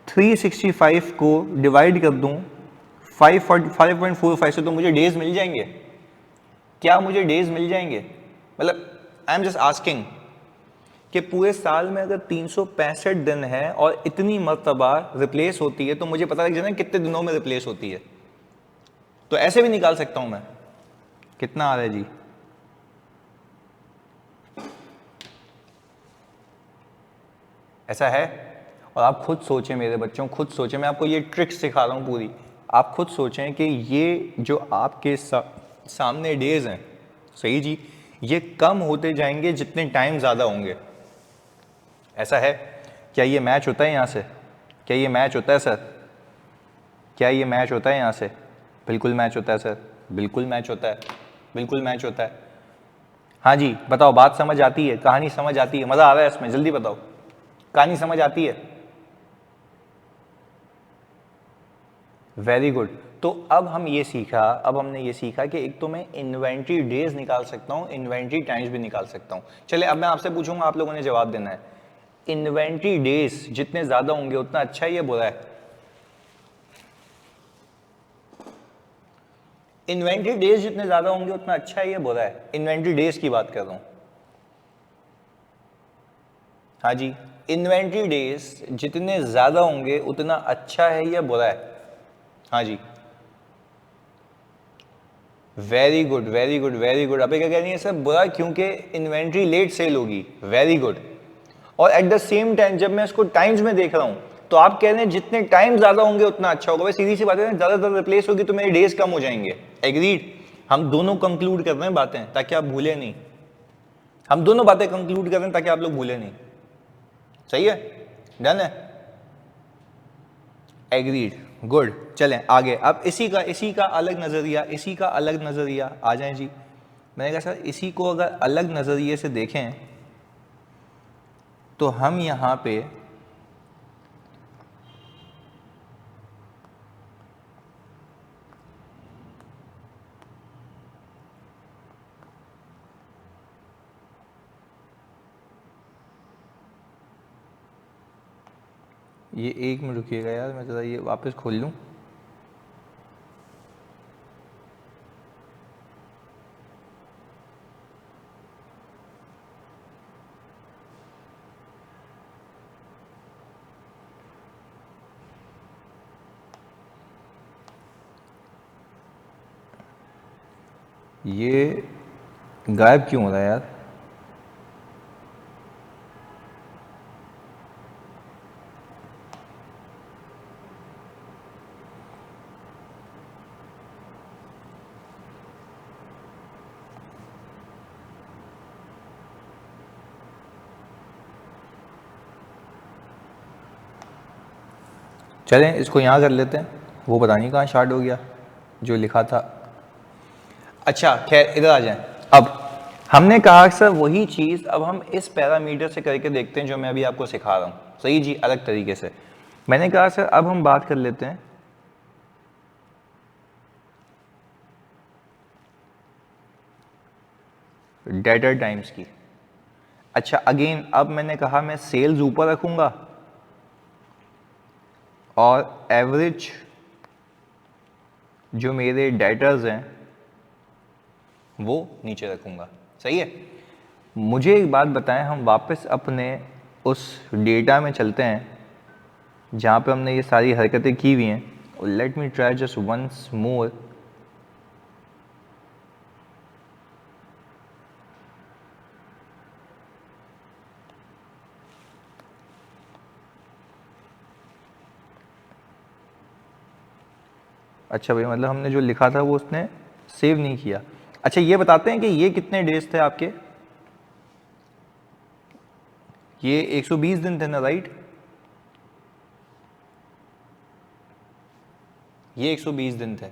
S1: 365 को डिवाइड कर दूं 5.45 से, तो मुझे डेज मिल जाएंगे? क्या मुझे डेज मिल जाएंगे? मतलब आई एम जस्ट आस्किंग कि पूरे साल में अगर 365 दिन है और इतनी मर्तबा रिप्लेस होती है, तो मुझे पता लग जाए ना कितने दिनों में रिप्लेस होती है। तो ऐसे भी निकाल सकता हूं मैं। कितना आ रहा है जी? ऐसा है? और आप खुद सोचें मेरे बच्चों, खुद सोचें, मैं आपको ये ट्रिक्स सिखा रहा हूं पूरी। आप खुद सोचें कि ये जो आपके सामने डेज हैं, सही जी, ये कम होते जाएंगे जितने टाइम ज़्यादा होंगे। ऐसा है? क्या ये मैच होता है यहाँ से? क्या ये मैच होता है सर? क्या ये मैच होता है यहाँ से? बिल्कुल मैच होता है सर, बिल्कुल मैच होता है, बिल्कुल मैच होता है। हाँ जी बताओ, बात समझ आती है? कहानी समझ आती है? मज़ा आ रहा है इसमें? जल्दी बताओ, कहानी समझ आती है? Very good. तो अब हम ये सीखा, अब हमने ये सीखा कि एक तो मैं इन्वेंट्री डेज निकाल सकता हूँ, इन्वेंट्री टाइम्स भी निकाल सकता हूँ। चले अब मैं आपसे पूछूंगा, आप लोगों ने जवाब देना है। इन्वेंट्री डेज जितने ज्यादा होंगे उतना अच्छा है या बुरा है? इन्वेंट्री डेज जितने ज्यादा होंगे उतना अच्छा है या बुरा है? इन्वेंट्री डेज की बात कर रहा हूं। हाँ जी, इन्वेंट्री डेज जितने ज्यादा होंगे उतना अच्छा है या बुरा है? हाँ जी, very good very good very good. अबे क्या कह रही है सर? बुरा क्योंकि इन्वेंट्री लेट सेल होगी। Very good. और एट द सेम टाइम जब मैं इसको टाइम्स में देख रहा हूं, तो आप कह रहे हैं जितने टाइम ज्यादा होंगे उतना अच्छा होगा। भाई सीधी सी बात है ना, ज्यादा ज्यादा रिप्लेस होगी तो मेरे डेज कम हो जाएंगे। एग्रीड? हम दोनों कंक्लूड कर रहे हैं बातें ताकि आप भूले नहीं। हम दोनों बातें कंक्लूड कर रहे हैं ताकि आप लोग भूले नहीं। सही है? डन है? Agreed, good. चलें आगे। अब इसी का अलग नजरिया, इसी का अलग नजरिया, आ जाएं जी। मैंने कहा सर इसी को अगर अलग नजरिए से देखें तो हम यहां पे ये एक मिनट रुकिएगा यार, मैं ज़रा ये वापस खोल लूँ। ये गायब क्यों हो रहा है यार? चलें इसको यहाँ कर लेते हैं, वो पता नहीं कहाँ स्टार्ट हो गया जो लिखा था। अच्छा खैर, इधर आ जाएं। अब हमने कहा सर वही चीज़ अब हम इस पैरामीटर से करके देखते हैं जो मैं अभी आपको सिखा रहा हूँ। सही जी, अलग तरीके से। मैंने कहा सर अब हम बात कर लेते हैं डेटर टाइम्स की। अच्छा अगेन, अब मैंने कहा मैं सेल्स ऊपर रखूंगा और एवरेज जो मेरे डेटर्स हैं वो नीचे रखूंगा। सही है? मुझे एक बात बताएं, हम वापस अपने उस डेटा में चलते हैं जहाँ पे हमने ये सारी हरकतें की हुई हैं। Let me try just once more. अच्छा भाई, मतलब हमने जो लिखा था वो उसने सेव नहीं किया। अच्छा ये बताते हैं कि ये कितने डेज थे आपके? ये 120 दिन थे ना, राइट? ये 120 दिन थे।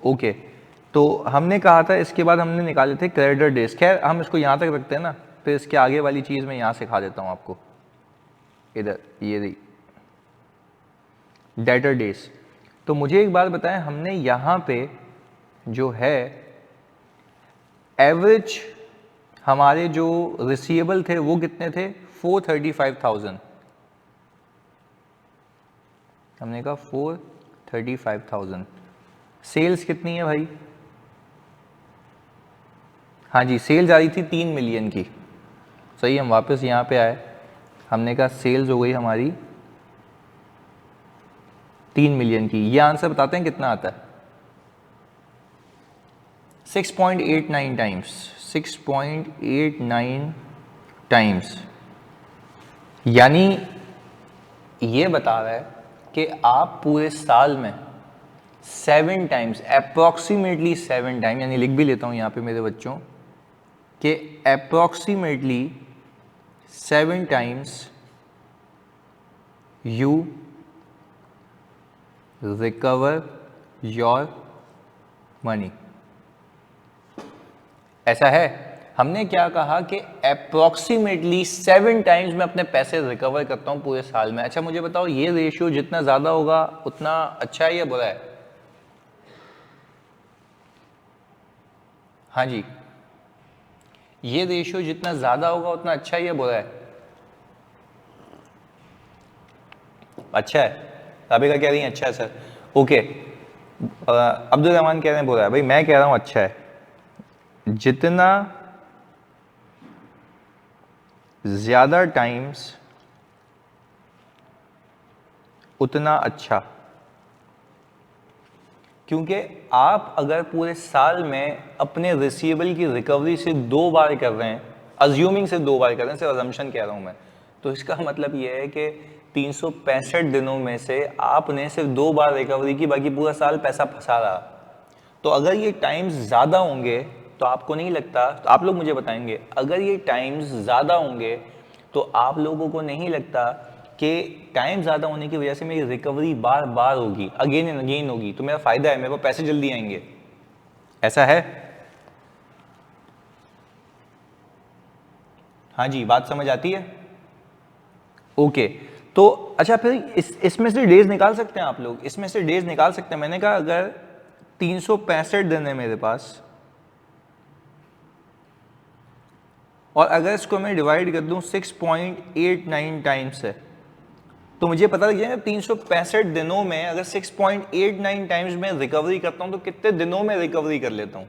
S1: ओके, तो हमने कहा था इसके बाद हमने निकाले थे क्रेडिटर डेज। खैर हम इसको यहाँ तक रखते हैं ना, फिर इसके आगे वाली चीज़ मैं यहाँ सिखा देता हूँ आपको। इधर ये रही डेटर डेज। तो मुझे एक बात बताएं, हमने यहाँ पे जो है एवरेज हमारे जो रिसीवेबल थे वो कितने थे? 435,000। हमने कहा 435,000। सेल्स कितनी है भाई? हाँ जी, सेल्स आ रही थी 3 मिलियन की। सही, हम वापस यहाँ पे आए, हमने कहा सेल्स हो गई हमारी 3 मिलियन की। ये आंसर बताते हैं कितना आता है? 6.89 टाइम्स। 6.89 टाइम्स, यानी ये बता रहा है कि आप पूरे साल में 7 टाइम्स, अप्रोक्सीमेटली 7 टाइम, यानी लिख भी लेता हूं यहां पे मेरे बच्चों कि approximately 7 times you recover your money. ऐसा है, हमने क्या कहा कि अप्रोक्सीमेटली 7 टाइम्स मैं अपने पैसे रिकवर करता हूं पूरे साल में। अच्छा मुझे बताओ, ये रेशियो जितना ज्यादा होगा उतना अच्छा है या बुरा है? हाँ जी, ये रेशियो जितना ज्यादा होगा उतना अच्छा है या बुरा है? अच्छा है। राबिका कह रही है अच्छा है सर। ओके, अब्दुल रहमान कह रहे हैं बुरा है। भाई मैं कह रहा हूं अच्छा है। जितना ज्यादा टाइम्स उतना अच्छा, क्योंकि आप अगर पूरे साल में अपने रिसीवेबल की रिकवरी से 2 बार कर रहे हैं, अज्यूमिंग से 2 बार कर रहे हैं, सिर्फ अजम्पशन कह रहा हूं मैं, तो इसका मतलब यह है कि 365 दिनों में से आपने सिर्फ 2 बार रिकवरी की, बाकी पूरा साल पैसा फंसा रहा। तो अगर ये टाइम्स ज़्यादा होंगे तो आपको नहीं लगता, तो आप लोग मुझे बताएंगे, अगर ये टाइम्स ज़्यादा होंगे तो आप लोगों को नहीं लगता कि टाइम ज़्यादा होने की वजह से मेरी रिकवरी बार बार होगी, अगेन एंड अगेन होगी, तो मेरा फ़ायदा है, मेरे को पैसे जल्दी आएंगे? ऐसा है? हाँ जी, बात समझ आती है? ओके, तो अच्छा फिर इसमें से डेज निकाल सकते हैं आप लोग? इसमें से डेज निकाल सकते हैं। मैंने कहा अगर 365 दिन है मेरे पास, और अगर इसको मैं डिवाइड कर दूं 6.89 टाइम्स है, तो मुझे पता लग जाएगा 365 दिनों में अगर 6.89 टाइम्स में रिकवरी करता हूं तो कितने दिनों में रिकवरी कर लेता हूं।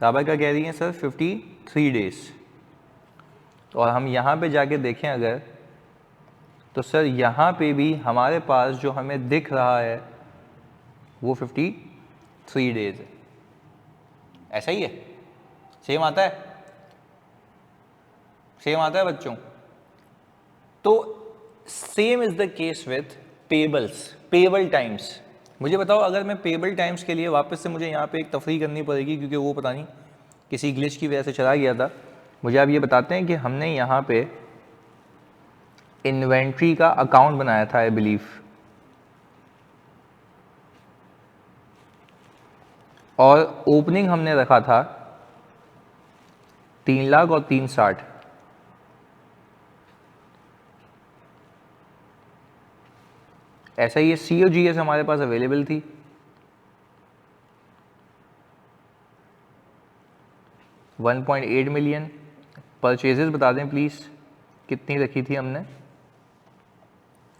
S1: राबा क्या कह रही है सर? 53 डेज। और हम यहां पे जाके देखें अगर, तो सर यहां पे भी हमारे पास जो हमें दिख रहा है वो 53 डेज है। ऐसा ही है? सेम आता है? सेम आता है बच्चों? तो same is the case with payables, payable times. मुझे बताओ, अगर मैं पेबल टाइम्स के लिए वापस से मुझे यहाँ पे एक तफरीह करनी पड़ेगी, क्योंकि वो पता नहीं किसी ग्लिच की वजह से चला गया था। मुझे आप ये बताते हैं कि हमने यहाँ पे इन्वेंट्री का अकाउंट बनाया था, आई बिलीव, और ओपनिंग हमने रखा था 3 लाख और 360। ऐसा ही COGS हमारे पास अवेलेबल थी। $1.8 मिलियन। परचेजेस बता दें प्लीज, कितनी रखी थी हमने?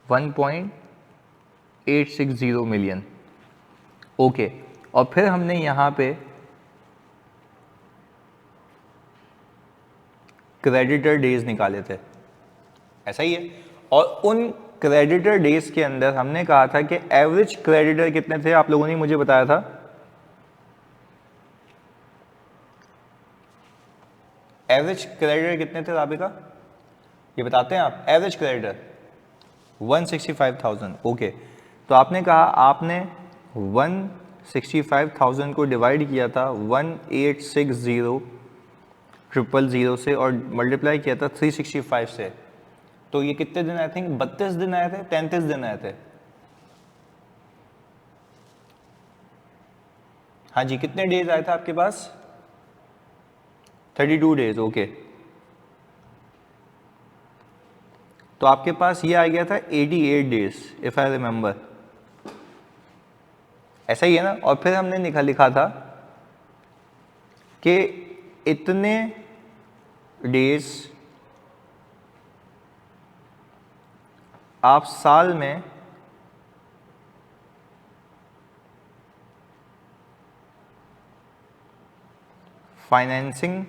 S1: 1.860 मिलियन। ओके, और फिर हमने यहां पे क्रेडिटर डेज निकाले थे। ऐसा ही है। और उन क्रेडिटर डेज के अंदर हमने कहा था कि एवरेज क्रेडिटर कितने थे, आप लोगों ने मुझे बताया था, एवरेज क्रेडिटर कितने थे राबिका, ये बताते हैं आप? Average creditor 165,000। ओके, तो आपने कहा आपने 165,000 को डिवाइड किया था 1860,000 से और मल्टीप्लाई किया था 365 से, तो ये कितने दिन? आई थिंक 32 दिन आए थे, 33 दिन आए थे। हाँ जी, कितने डेज आए थे आपके पास? 32 डेज। ओके, तो आपके पास ये आ गया था 88 डेज इफ आई रिमेंबर, ऐसा ही है ना। और फिर हमने लिखा था कि इतने डेज आप साल में फाइनेंसिंग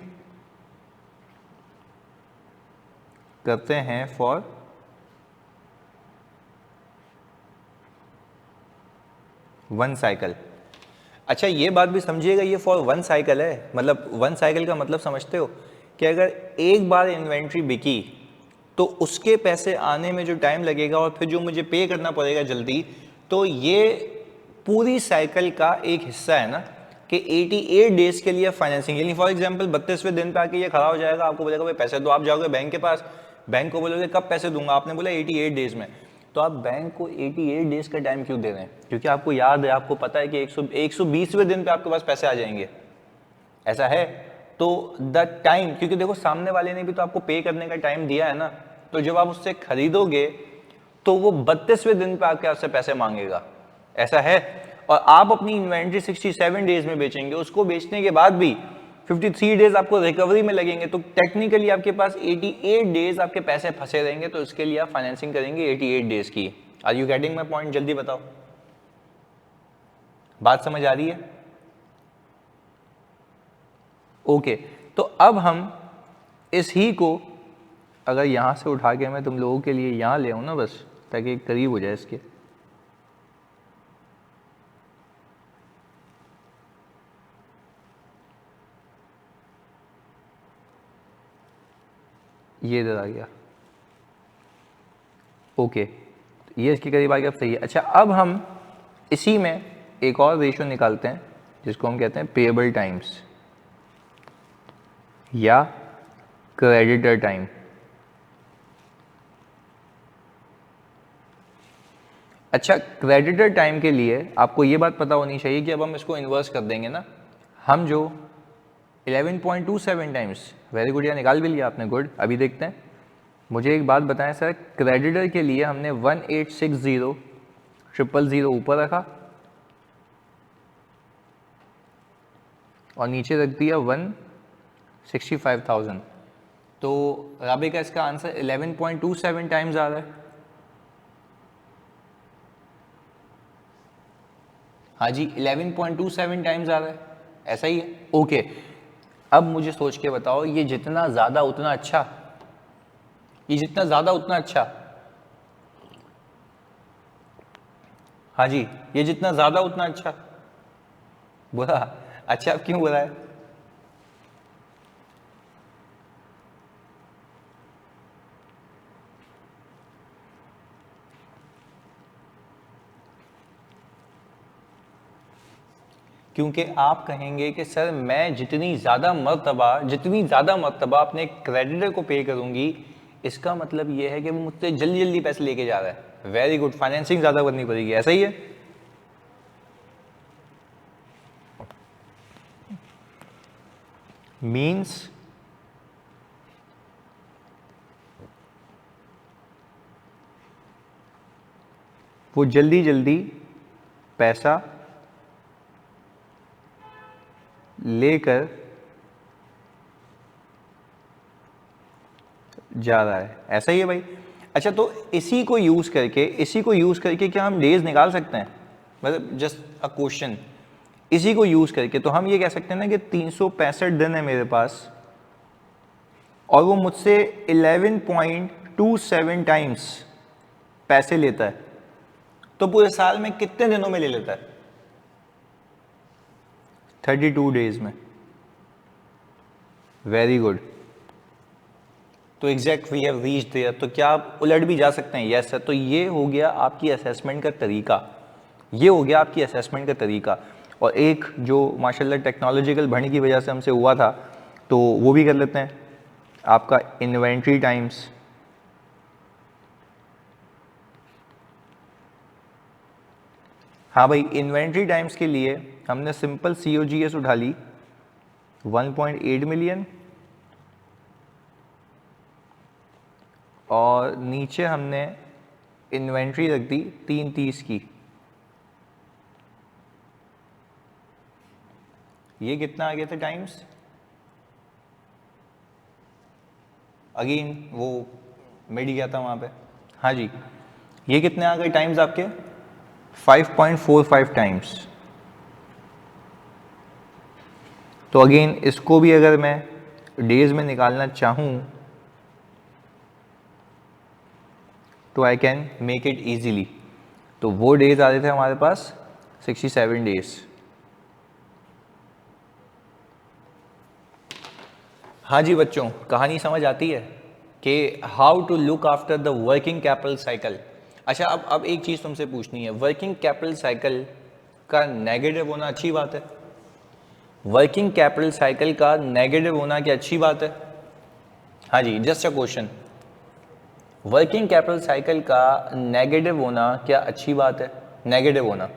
S1: करते हैं फॉर वन साइकिल। अच्छा, ये बात भी समझिएगा, ये फॉर वन साइकिल है, मतलब वन साइकिल का मतलब समझते हो कि अगर एक बार इन्वेंट्री बिकी तो उसके पैसे आने में जो टाइम लगेगा और फिर जो मुझे पे करना पड़ेगा जल्दी, तो ये पूरी साइकिल का एक हिस्सा है ना कि 88 डेज के लिए फाइनेंसिंग। यानी फॉर एग्जांपल 32वें दिन पे आके ये खड़ा हो जाएगा, आपको बोलेगा भाई पैसे दो, आप जाओगे बैंक के पास, बैंक को बोलोगे कब पैसे दूंगा, आपने बोला 88 डेज में, तो आप बैंक को 88 डेज का टाइम क्यों दे रहे हैं? क्योंकि आपको याद है, आपको पता है कि 120वें दिन पे आपके पास पैसे आ जाएंगे, ऐसा है। तो द टाइम, क्योंकि देखो सामने वाले ने भी तो आपको पे करने का टाइम दिया है ना, तो जब आप उससे खरीदोगे तो वो 32वें दिन पे आपके आपसे पैसे मांगेगा, ऐसा है। और आप अपनी इन्वेंट्री 67 डेज में बेचेंगे, उसको बेचने के बाद भी 53 डेज आपको रिकवरी में लगेंगे, तो टेक्निकली आपके पास 88 डेज आपके पैसे फंसे रहेंगे, तो इसके लिए आप फाइनेंसिंग करेंगे 88 डेज की। Are you getting my point? जल्दी बताओ, बात समझ आ रही है? ओके, तो अब हम इस ही को अगर यहां से उठा के मैं तुम लोगों के लिए यहां ले आऊं ना, बस ताकि करीब हो जाए इसके, ये इधर आ गया। ओके, ये इसके करीब आ गया, अब सही है। अच्छा, अब हम इसी में एक और रेशियो निकालते हैं जिसको हम कहते हैं पेएबल टाइम्स या क्रेडिटर टाइम। अच्छा, क्रेडिटर टाइम के लिए आपको ये बात पता होनी चाहिए कि अब हम इसको इन्वर्स कर देंगे ना, हम जो 11.27 टाइम्स, वेरी गुड, या निकाल भी लिया आपने, गुड। अभी देखते हैं, मुझे एक बात बताएं सर, क्रेडिटर के लिए हमने 1860,000 ऊपर रखा और नीचे रख दिया 165,000, तो राबे का इसका आंसर 11.27 टाइम्स आ रहा है। हाँ जी, 11.27 टाइम्स आ रहा है, ऐसा ही है। ओके, अब मुझे सोच के बताओ, ये जितना ज्यादा उतना अच्छा, ये जितना ज्यादा उतना अच्छा, हाँ जी, ये जितना ज्यादा उतना अच्छा, बुरा? अच्छा, अब क्यों बुरा है? क्योंकि आप कहेंगे कि सर मैं जितनी ज़्यादा मरतबा अपने क्रेडिटर को पे करूंगी, इसका मतलब ये है कि वो मुझसे जल्दी जल्दी पैसे लेके जा रहा है। वेरी गुड, फाइनेंसिंग ज़्यादा करनी पड़ेगी, ऐसा ही है। मीन्स वो जल्दी जल्दी पैसा लेकर जा रहा है, ऐसा ही है भाई। अच्छा, तो इसी को यूज करके क्या हम डेज निकाल सकते हैं? मतलब जस्ट अ क्वेश्चन, इसी को यूज करके तो हम ये कह सकते हैं ना कि 365 दिन है मेरे पास और वो मुझसे 0.27 टाइम्स पैसे लेता है, तो पूरे साल में कितने दिनों में ले लेता है? 32 डेज में। Very good. तो exact we have reached there. तो क्या आप उलट भी जा सकते हैं? Yes sir. तो ये हो गया आपकी असेसमेंट का तरीका, ये हो गया आपकी असेसमेंट का तरीका। और एक जो माशाल्लाह टेक्नोलॉजिकल बढ़ने की वजह से हमसे हुआ था, तो वो भी कर लेते हैं, आपका इन्वेंट्री टाइम्स। हाँ भाई, इन्वेंट्री टाइम्स के लिए हमने सिंपल COGS उठा ली 1.8 मिलियन, और नीचे हमने इन्वेंट्री रख दी 330 की। ये कितना आ गया था टाइम्स? अगेन वो मिट गया था वहाँ पे। हाँ जी, ये कितने आ गए टाइम्स आपके? 5.45 टाइम्स। तो अगेन इसको भी अगर मैं डेज में निकालना चाहूँ तो I can make it easily. तो वो डेज आ रहे थे हमारे पास 67 डेज। हाँ जी बच्चों, कहानी समझ आती है कि how to look after the working capital cycle. अच्छा, अब एक चीज़ तुमसे पूछनी है, वर्किंग कैपिटल साइकिल का नेगेटिव होना अच्छी बात है? वर्किंग कैपिटल साइकिल का नेगेटिव होना क्या अच्छी बात है? हाँ जी, just a question. Working capital cycle का नेगेटिव होना क्या अच्छी बात है? नेगेटिव होना,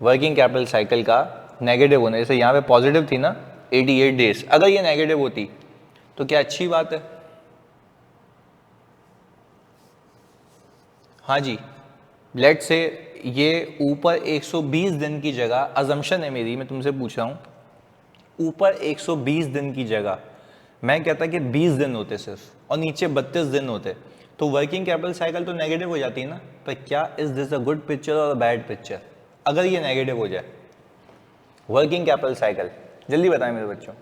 S1: वर्किंग कैपिटल साइकिल का नेगेटिव होना, जैसे यहाँ पे पॉजिटिव थी ना 88 डेज, अगर ये नेगेटिव होती तो क्या अच्छी बात है? हाँ जी, लेट से ये ऊपर 120 दिन की जगह, अजम्पशन है मेरी, मैं तुमसे पूछ रहा हूँ, ऊपर 120 दिन की जगह मैं कहता कि 20 दिन होते सिर्फ, और नीचे 32 दिन होते, तो वर्किंग कैपिटल साइकिल तो नेगेटिव हो जाती है ना। तो क्या is this a good picture और अ बैड पिक्चर अगर ये नेगेटिव हो जाए वर्किंग कैपिटल साइकिल? जल्दी बताएं मेरे बच्चों।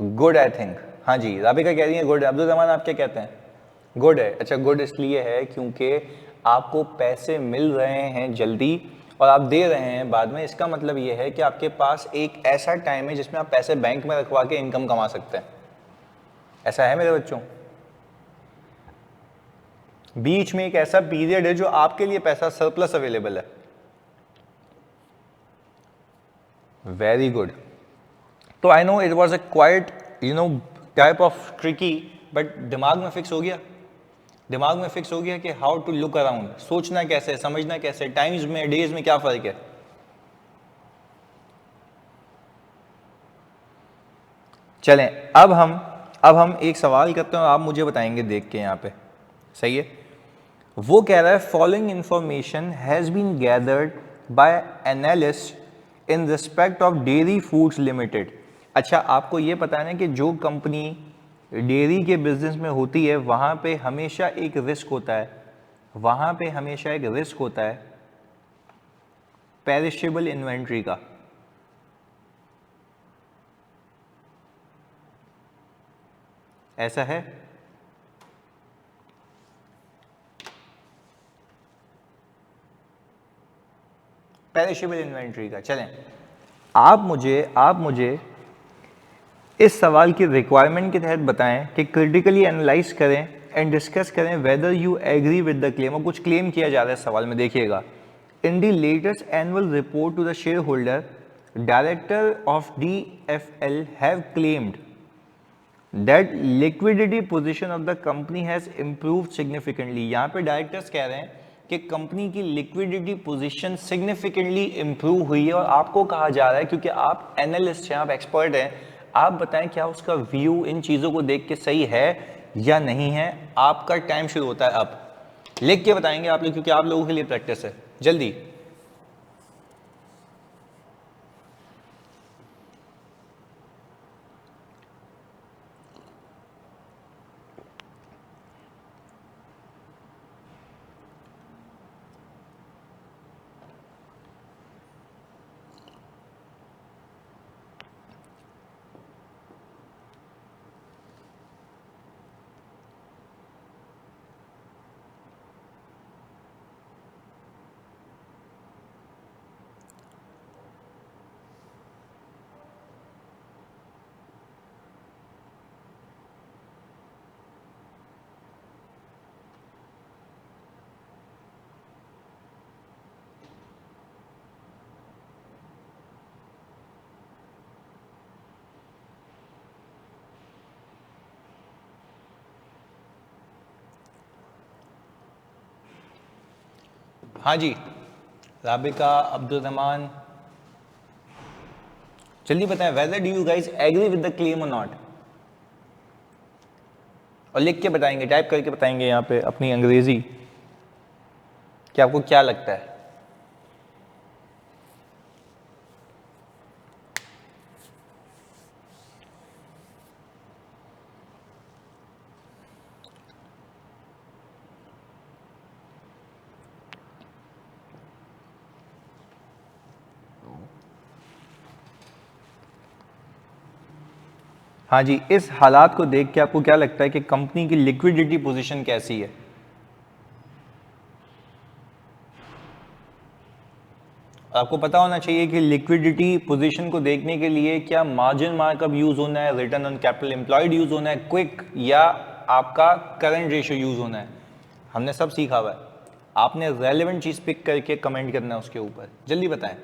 S1: Good I think. हाँ जी, राबिका कह रही है गुड है। अब्दुल रहमान आप क्या कहते हैं? गुड है। अच्छा, गुड इसलिए है क्योंकि आपको पैसे मिल रहे हैं जल्दी और आप दे रहे हैं बाद में। इसका मतलब ये है कि आपके पास एक ऐसा टाइम है जिसमें आप पैसे बैंक में रखवा के इनकम कमा सकते हैं। ऐसा है मेरे बच्चों? बीच में एक ऐसा पीरियड है जो आपके लिए पैसा सरप्लस अवेलेबल है। Very good. तो I know it was a quite type of tricky, but दिमाग में फिक्स हो गया। दिमाग में फिक्स हो गया कि हाउ टू लुक अराउंड, सोचना कैसे, समझना कैसे, टाइम्स में डेज में क्या फर्क है। चलें, अब हम एक सवाल करते हैं और आप मुझे बताएंगे देख के यहाँ पे, सही है? वो कह रहा है following information has been gathered by analyst in respect of dairy foods limited. अच्छा, आपको ये पता है ना कि जो कंपनी डेयरी के बिजनेस में होती है वहां पे हमेशा एक रिस्क होता है, वहां पे हमेशा एक रिस्क होता है पेरिशेबल इन्वेंट्री का। ऐसा है? पेरिशेबल इन्वेंट्री का। चलें, आप मुझे इस सवाल की रिक्वायरमेंट के तहत बताएं कि क्रिटिकली एनालाइज करें एंड डिस्कस करें whether you agree with the claim. और कुछ क्लेम किया जा रहा है सवाल में, देखिएगा। In the latest annual report to the shareholder, director of DFL have claimed that liquidity position of the company has improved significantly. यहाँ पे डायरेक्टर्स कह रहे हैं कि कंपनी की लिक्विडिटी पोजीशन सिग्निफिकेंटली इंप्रूव हुई है, और आपको कहा जा रहा है, क्योंकि आप एनालिस्ट हैं, आप एक्सपर्ट हैं, आप बताएं क्या उसका व्यू इन चीज़ों को देख के सही है या नहीं है। आपका टाइम शुरू होता है अब, लिख के बताएंगे आप लोग, क्योंकि आप लोगों के लिए प्रैक्टिस है। जल्दी। हाँ जी, राबिका, अब्दुल रहमान, जल्दी बताएं whether do you guys agree with the claim और नॉट, और लिख के बताएंगे, टाइप करके बताएंगे यहाँ पे अपनी अंग्रेजी कि आपको क्या लगता है। हाँ जी, इस हालात को देख के आपको क्या लगता है कि कंपनी की लिक्विडिटी पोजीशन कैसी है? आपको पता होना चाहिए कि लिक्विडिटी पोजीशन को देखने के लिए क्या मार्जिन मार्कअप यूज होना है, return on capital employed use होना है, क्विक, या आपका करंट रेशियो यूज होना है। हमने सब सीखा हुआ है, आपने रेलेवेंट चीज पिक करके कमेंट करना है उसके ऊपर। जल्दी बताएं।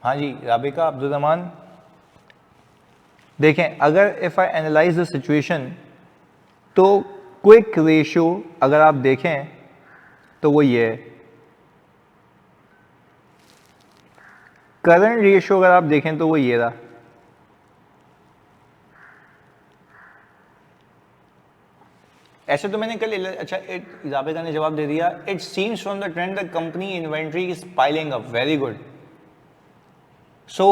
S1: हाँ जी, राबिका, अब्दुल रहमान, देखें अगर if I analyse the situation तो क्विक रेशियो अगर आप देखें तो वो ये है, करंट रेशियो अगर आप देखें तो वो ये रहा, ऐसे तो मैंने कल, अच्छा राबिका ने जवाब दे दिया, it seems from the trend the company inventory is piling up, very good. So,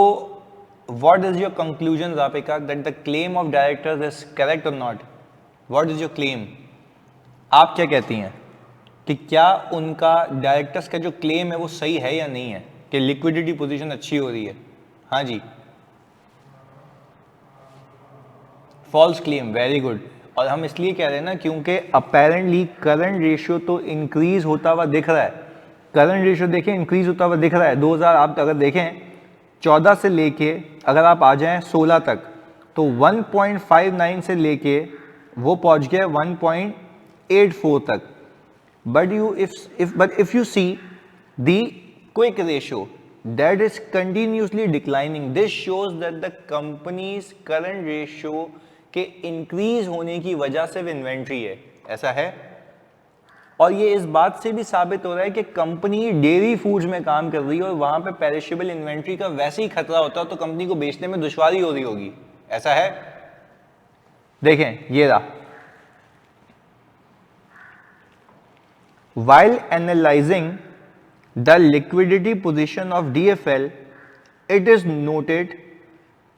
S1: what is your conclusion, Rapika, that the claim of directors is correct or not? What is your claim? आप क्या कहती हैं कि क्या उनका directors का जो claim है वो सही है या नहीं है कि लिक्विडिटी पोजीशन अच्छी हो रही है? हाँ जी, फॉल्स क्लेम, वेरी गुड। और हम इसलिए कह रहे हैं ना क्योंकि अपेरेंटली करंट रेशियो तो इंक्रीज होता हुआ दिख रहा है, करंट रेशियो देखें इंक्रीज होता हुआ दिख रहा है। 2000 आप अगर देखें 14 से लेके अगर आप आ जाएं 16 तक तो 1.59 से लेके वो पहुंच गया 1.84 तक। But if you see the quick ratio that is continuously declining, this shows that the companies current ratio के इंक्रीज होने की वजह से इन्वेंट्री है, ऐसा है। और ये इस बात से भी साबित हो रहा है कि कंपनी डेयरी फूड्स में काम कर रही है और вहां पे पेरिशेबल इन्वेंट्री का वैसे ही खतरा होता है तो कंपनी को बेचने में दुश्वारी हो रही होगी, ऐसा है। देखें ये रहा, while analyzing the liquidity position of DFL, it is noted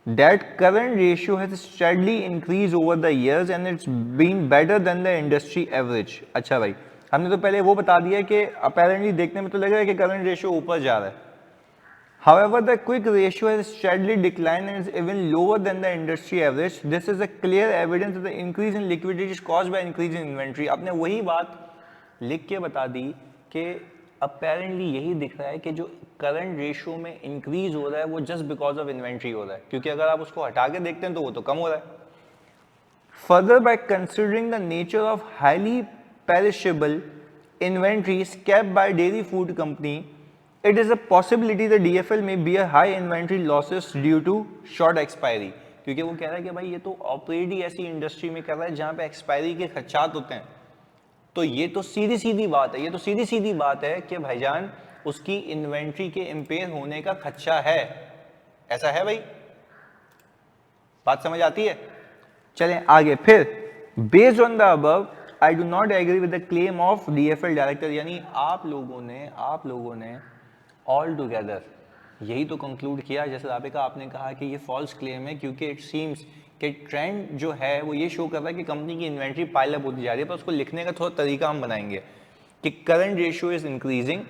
S1: that current ratio has steadily increased over the years and it's been better than the industry average। अच्छा भाई, हमने तो पहले वो बता दिया कि apparently देखने में तो लग रहा है कि current ratio ऊपर जा रहा है। However, the quick ratio has steadily declined and is even lower than the industry average. This is a clear evidence that the increase in liquidity is caused by increase in inventory। आपने वही बात लिख के बता दी कि apparently यही दिख रहा है कि जो करंट रेशियो में इंक्रीज हो रहा है वो जस्ट बिकॉज ऑफ इन्वेंट्री हो रहा है, क्योंकि अगर आप उसको हटा के देखते हैं तो वो तो कम हो रहा है। Further, by considering the nature of highly perishable inventories kept by dairy food company, it is a possibility that DFL may bear high inventory losses due to short expiry। क्योंकि वो कह रहा है कि भाई ये तो ऑपरेट ही ऐसी इंडस्ट्री में कर रहा है जहां पे एक्सपायरी के खर्चात होते हैं, तो ये तो सीधी सीधी बात है, ये तो सीधी सीधी बात है कि भाईजान उसकी इन्वेंट्री के इंपेयर होने का खर्चा है, ऐसा है भाई, बात समझ आती है। चलें आगे फिर, based on the above I do not agree with the claim of DFL director, यानी आप लोगों ने ऑल टुगेदर यही तो कंक्लूड किया, जैसे राबिका आपने कहा कि ये फॉल्स क्लेम है क्योंकि इट सीम्स कि ट्रेंड जो है वो ये शो कर रहा है कि कंपनी की इन्वेंट्री पाइल अप होती जा रही है, पर उसको लिखने का थोड़ा तरीका हम बनाएंगे कि करंट रेशियो इज इंक्रीजिंग,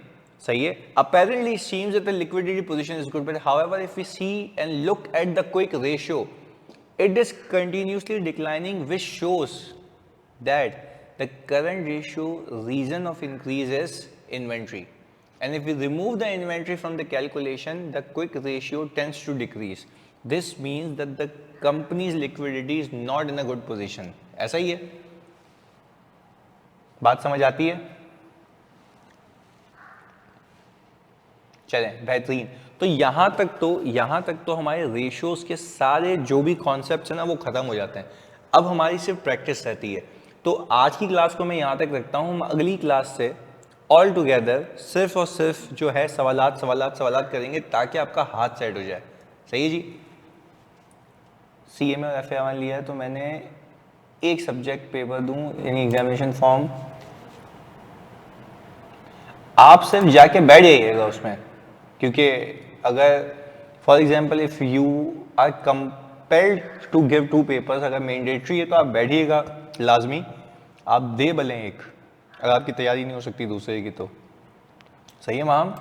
S1: सही है, apparently seems that the liquidity position is good, but however if we see and look at the quick ratio it is continuously declining, which shows that the current ratio reason of increase is inventory, and if we remove the inventory from the calculation the quick ratio tends to decrease। This means that the companies liquidity is not in a good position. ऐसा ही है, बात समझ आती है? चलें, बेहतरीन। तो यहां तक तो हमारे रेशियोज के सारे जो भी कॉन्सेप्ट्स हैं ना वो खत्म हो जाते हैं। अब हमारी सिर्फ प्रैक्टिस रहती है। तो आज की क्लास को मैं यहां तक रखता हूं। हम अगली क्लास से ऑल टुगेदर सिर्फ और सिर्फ जो है सवालात करेंगे ताकि आपका हाथ सेट हो जाए। सही है जी? CA में और FA1 लिया है तो मैंने एक सब्जेक्ट पेपर दूं यानी एग्जामिनेशन फॉर्म, आप सिर्फ जाके बैठ जाइएगा उसमें, क्योंकि अगर for example if you are compelled to give 2 papers, अगर मैंडेटरी है तो आप बैठिएगा लाजमी, आप दे भले एक, अगर आपकी तैयारी नहीं हो सकती दूसरे की तो। सही है माम?